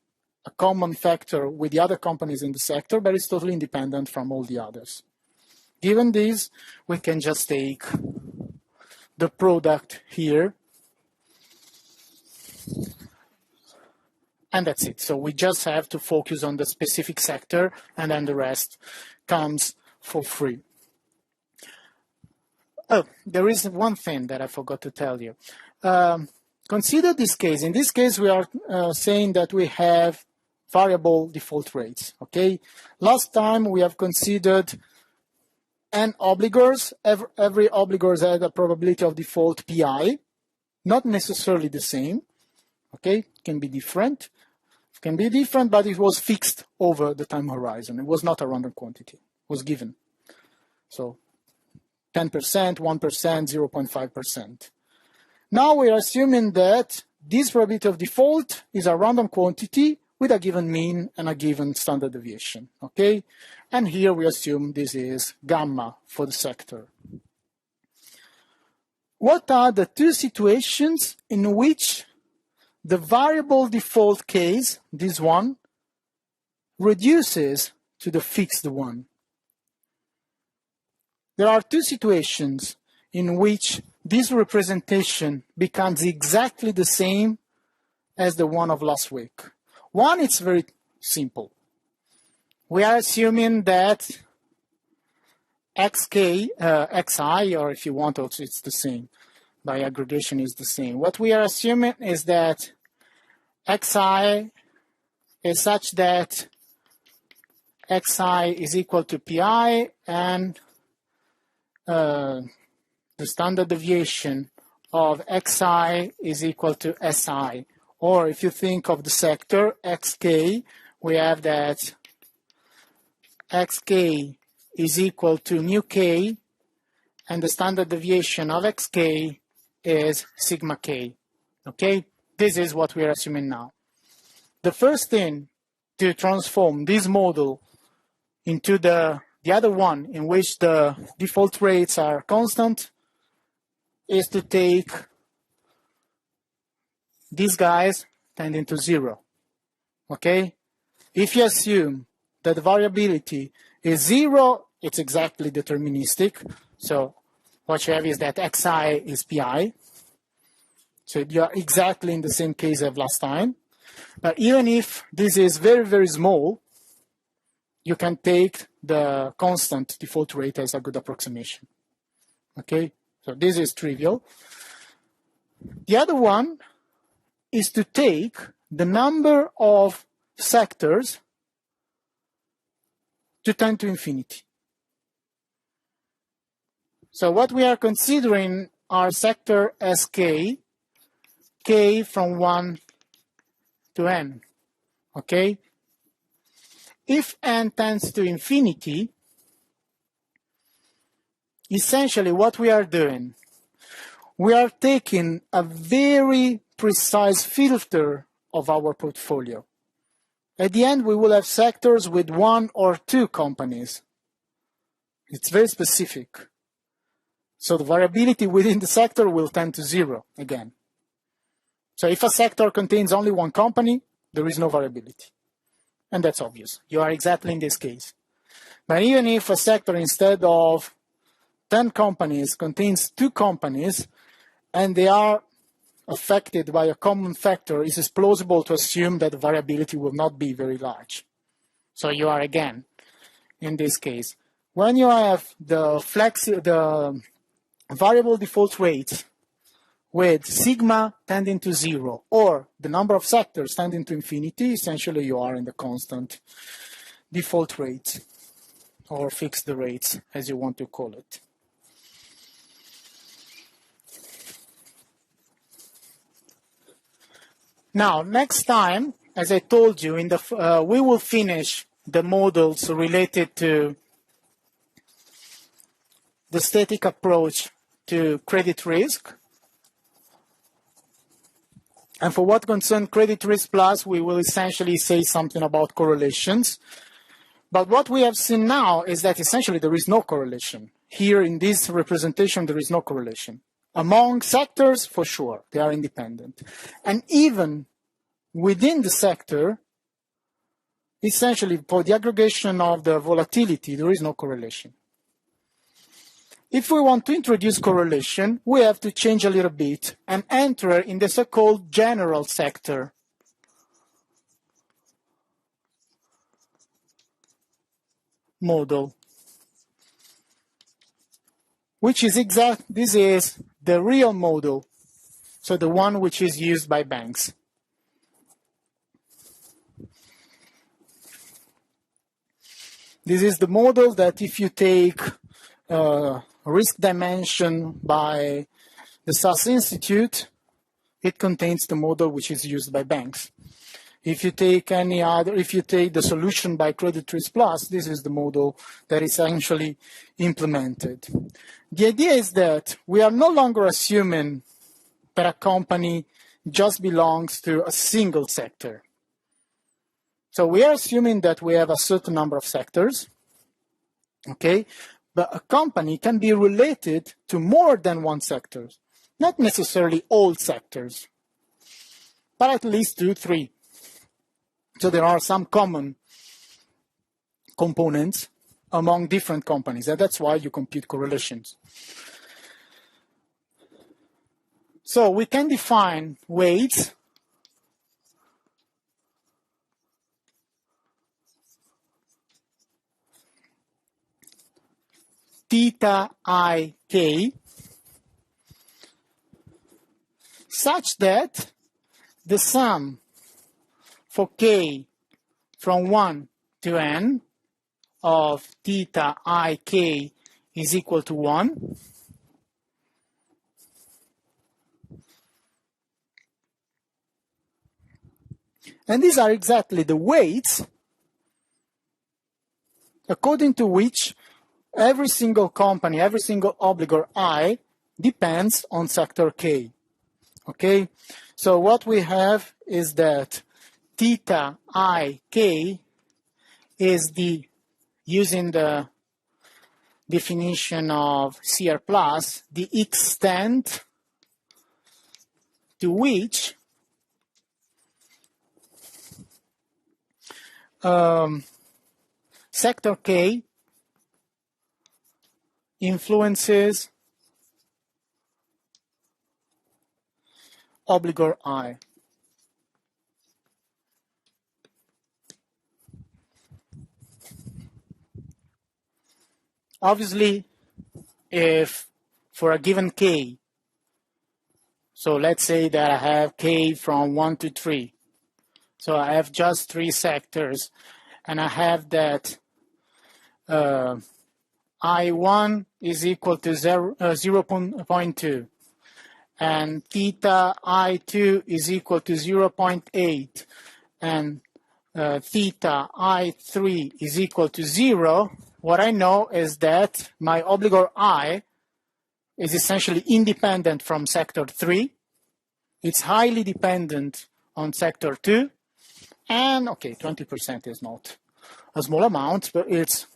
a common factor with the other companies in the sector, but it's totally independent from all the others. Given this, we can just take the product here, and that's it. So we just have to focus on the specific sector, and then the rest comes for free. Oh, there is one thing that I forgot to tell you. Consider this case. In this case, we are saying that we have variable default rates, okay? Last time we have considered n obligors. Every obligor had a probability of default pi, not necessarily the same, okay? It can be different. It can be different, but it was fixed over the time horizon. It was not a random quantity. It was given. So 10%, 1%, 0.5%. Now we are assuming that this probability of default is a random quantity with a given mean and a given standard deviation, okay? And here we assume this is gamma for the sector. What are the two situations in which the variable default case, this one, reduces to the fixed one? There are two situations in which this representation becomes exactly the same as the one of last week. One, it's very simple. We are assuming that xk, xi, or if you want, also it's the same. By aggregation is the same. What we are assuming is that xi is such that xi is equal to pi and the standard deviation of xi is equal to si. Or if you think of the sector, xk, we have that xk is equal to mu k, and the standard deviation of xk is sigma k. Okay? This is what we are assuming now. The first thing to transform this model into the other one in which the default rates are constant is to take these guys tending to 0, okay? If you assume that the variability is 0, it's exactly deterministic. So what you have is that xi is pi. So you are exactly in the same case as last time. But even if this is very, very small, you can take the constant default rate as a good approximation, okay? So this is trivial. The other one is to take the number of sectors to tend to infinity. So what we are considering are sector Sk, k from 1 to n, okay? If n tends to infinity, essentially what we are doing, we are taking a very precise filter of our portfolio. At the end, we will have sectors with 1 or 2 companies. It's very specific. So the variability within the sector will tend to 0 again. So if a sector contains only 1 company, there is no variability. And that's obvious. You are exactly in this case. But even if a sector instead of 10 companies contains 2 companies, and they are affected by a common factor, it is plausible to assume that the variability will not be very large. So you are, again, in this case, when you have the variable default rate with sigma tending to 0 or the number of sectors tending to infinity, essentially you are in the constant default rate or fixed rates, as you want to call it. Now, next time, as I told you, we will finish the models related to the static approach to credit risk. And for what concerns credit risk plus, we will essentially say something about correlations. But what we have seen now is that essentially there is no correlation. Here in this representation, there is no correlation. Among sectors, for sure, they are independent. And even within the sector, essentially for the aggregation of the volatility, there is no correlation. If we want to introduce correlation, we have to change a little bit and enter in the so-called general sector. Model, which is this is the real model, so the one which is used by banks. This is the model that if you take risk dimension by the SAS Institute, it contains the model which is used by banks. If you take the solution by CreditRisk Plus, this is the model that is actually implemented. The idea is that we are no longer assuming that a company just belongs to a single sector. So we are assuming that we have a certain number of sectors, okay? But a company can be related to more than one sector, not necessarily all sectors, but at least 2, 3. So there are some common components among different companies, and that's why you compute correlations. So we can define weights theta I k such that the sum for k from 1 to n of theta I k is equal to 1. And these are exactly the weights according to which every single company, every single obligor I depends on sector K. Okay? So what we have is that theta I k is using the definition of CR plus, the extent to which sector K influences obligor I. Obviously, if for a given K, so let's say that I have K from 1 to 3, so I have just 3 sectors, and I have that I1 is equal to 0.2, and theta I2 is equal to 0.8, and theta I3 is equal to 0, what I know is that my obligor I is essentially independent from sector 3. It's highly dependent on sector 2. And, okay, 20% is not a small amount, but it's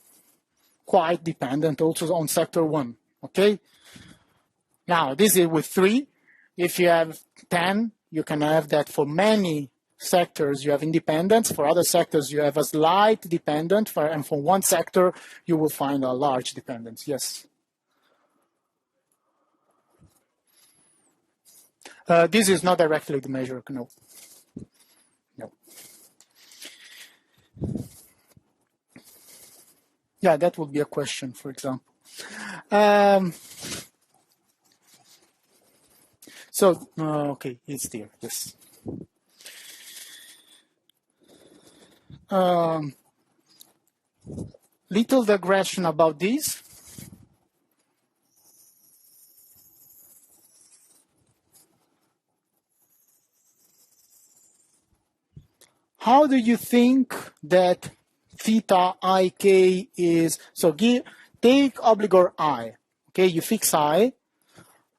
quite dependent also on sector 1, okay? Now, this is with 3. If you have 10, you can have that for many sectors you have independence. For other sectors, you have a slight dependent. And for one sector, you will find a large dependence. Yes? This is not directly the measure, no. No. Yeah, that would be a question, for example. Okay, it's there, yes. Little digression about this. How do you think that theta ik is? So take obligor I, okay, you fix I.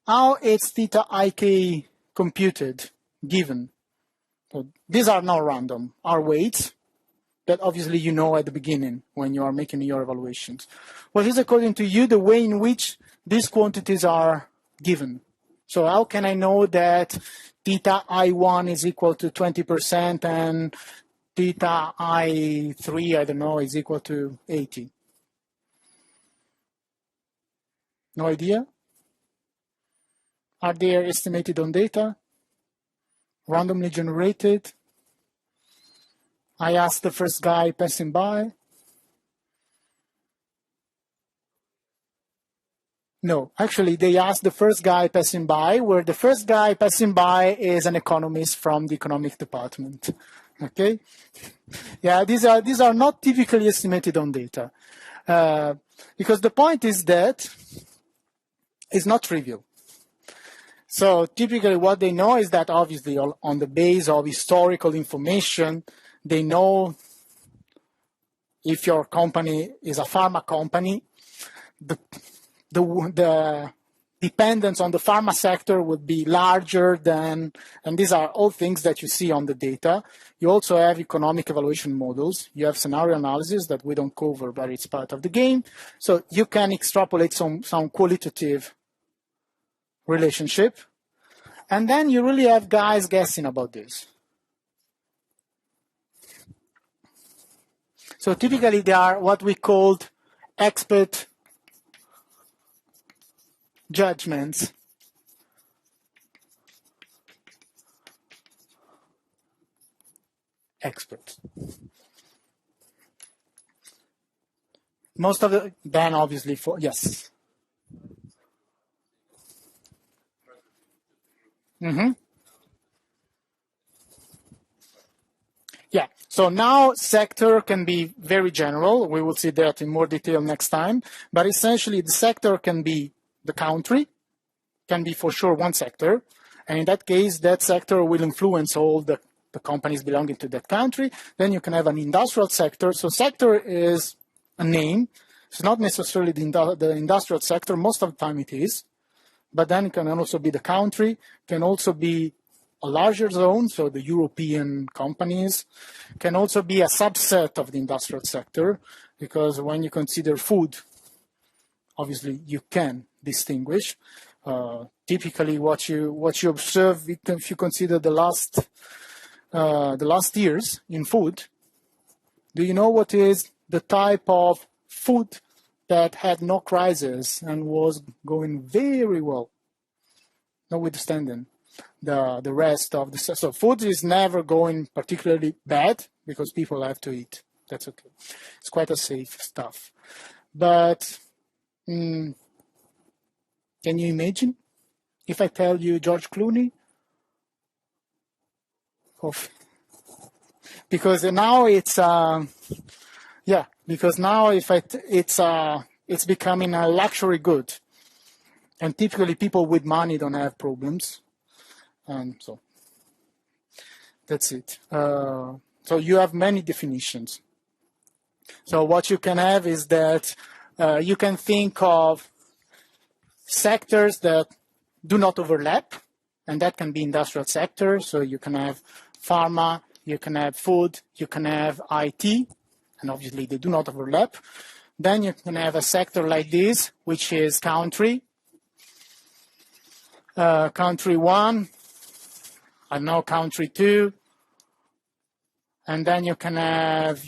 How is theta ik computed, given? So these are not random, are weights that obviously you know at the beginning when you are making your evaluations. What is, according to you, the way in which these quantities are given? So how can I know that theta I1 is equal to 20% and theta I3, I don't know, is equal to 80? No idea? Are they estimated on data? Randomly generated? I asked the first guy passing by. No, actually, they asked the first guy passing by, where the first guy passing by is an economist from the economic department. Okay? Yeah, these are not typically estimated on data. Because the point is that it's not trivial. So typically what they know is that obviously on the base of historical information, they know if your company is a pharma company, the dependence on the pharma sector would be larger than, and these are all things that you see on the data. You also have economic evaluation models. You have scenario analysis that we don't cover, but it's part of the game. So you can extrapolate some qualitative relationship. And then you really have guys guessing about this. So typically they are what we called expert judgments. Experts. Most of the, then obviously for, yes. Mm-hmm. Yeah, so now sector can be very general. We will see that in more detail next time. But essentially the sector can be the country, can be for sure one sector. And in that case, that sector will influence all the companies belonging to that country. Then you can have an industrial sector. So sector is a name. It's not necessarily the industrial sector. Most of the time it is. But then it can also be the country, can also be a larger zone, so the European companies, can also be a subset of the industrial sector, because when you consider food, obviously you can distinguish. Typically what you observe, if you consider the last years in food, do you know what is the type of food that had no crisis and was going very well, notwithstanding the rest of the... So food is never going particularly bad because people have to eat. That's okay. It's quite a safe stuff. But can you imagine if I tell you George Clooney? Because now it's... yeah, because now it's becoming a luxury good. And typically people with money don't have problems. And so that's it. So you have many definitions. So what you can have is that you can think of sectors that do not overlap, and that can be industrial sector. So you can have pharma, you can have food, you can have IT, and obviously they do not overlap. Then you can have a sector like this, which is country. Country 1, I know country 2, and then you can have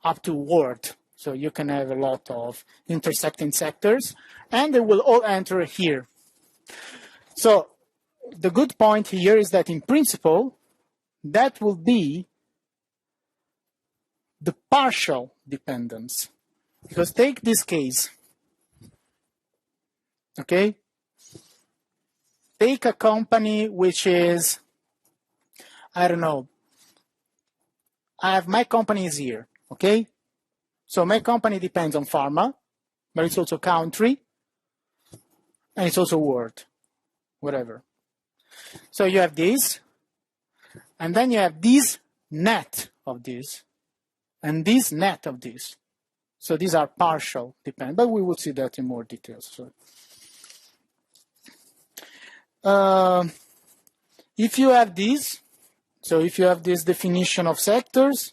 up to world. So you can have a lot of intersecting sectors, and they will all enter here. So the good point here is that in principle, that will be the partial dependence. Because take this case, okay? Take a company which is, I don't know, my company is here, okay? So my company depends on pharma, but it's also country, and it's also world, whatever. So you have this, and then you have this net of this, and this net of this. So these are partial dependent, but we will see that in more details. So, if you have this, so if you have this definition of sectors,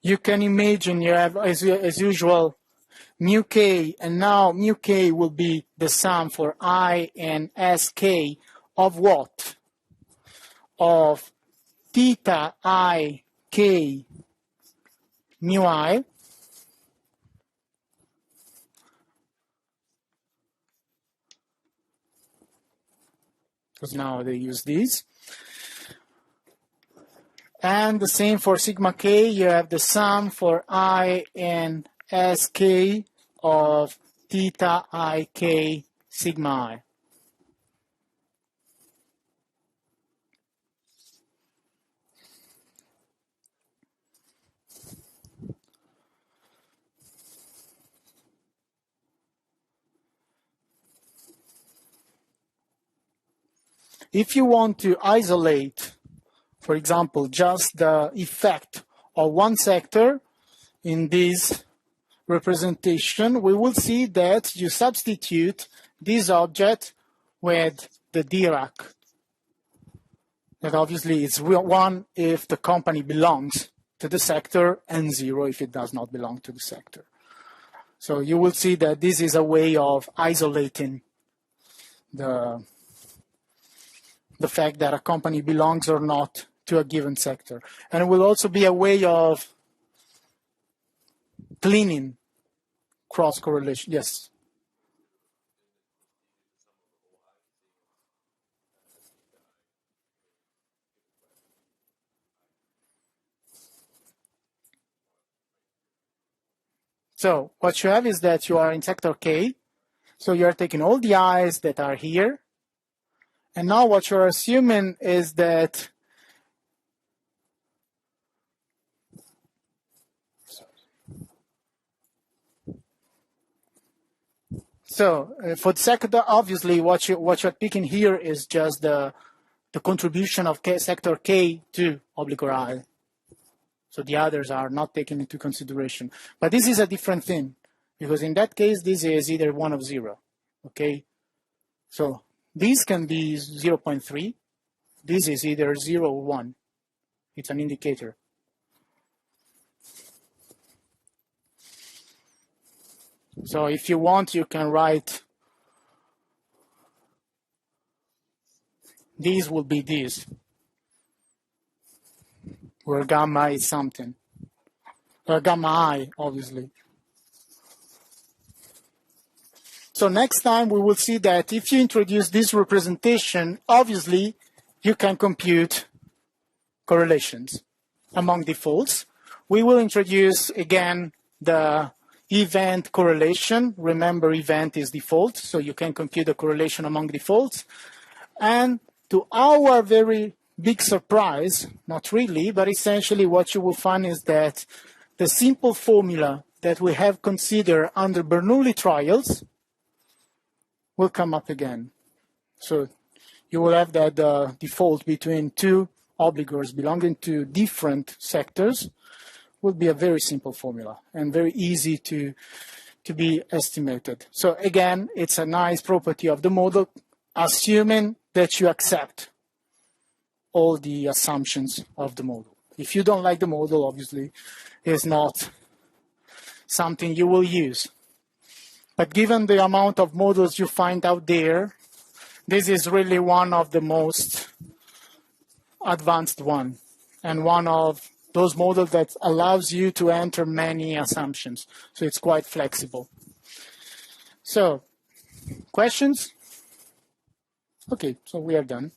you can imagine you have, as usual, mu k, and now mu k will be the sum for I and sk of what? Of theta I k mu I, because now they use these. And the same for sigma k, you have the sum for I and sk of theta I k sigma I. If you want to isolate, for example, just the effect of one sector in this representation, we will see that you substitute this object with the Dirac. That obviously is 1 if the company belongs to the sector and 0 if it does not belong to the sector. So you will see that this is a way of isolating the fact that a company belongs or not to a given sector. And it will also be a way of cleaning cross-correlation. Yes? So what you have is that you are in sector K. So you are taking all the i's that are here. And now what you're assuming is that for the sector, obviously what you're picking here is just the contribution of sector K to obligor I. So the others are not taken into consideration. But this is a different thing, because in that case, this is either 1 or 0, okay? So this can be 0.3. This is either 0 or 1. It's an indicator. So if you want, you can write, these will be this, where gamma is something, or gamma I, obviously. So next time we will see that if you introduce this representation, obviously you can compute correlations among defaults. We will introduce again the event correlation. Remember, event is default, so you can compute the correlation among defaults. And to our very big surprise, not really, but essentially what you will find is that the simple formula that we have considered under Bernoulli trials will come up again. So you will have that default between two obligors belonging to different sectors will be a very simple formula and very easy to be estimated. So again, it's a nice property of the model, assuming that you accept all the assumptions of the model. If you don't like the model, obviously, it's not something you will use. But given the amount of models you find out there, this is really one of the most advanced one, and one of those models that allows you to enter many assumptions. So it's quite flexible. So, questions? Okay, so we are done.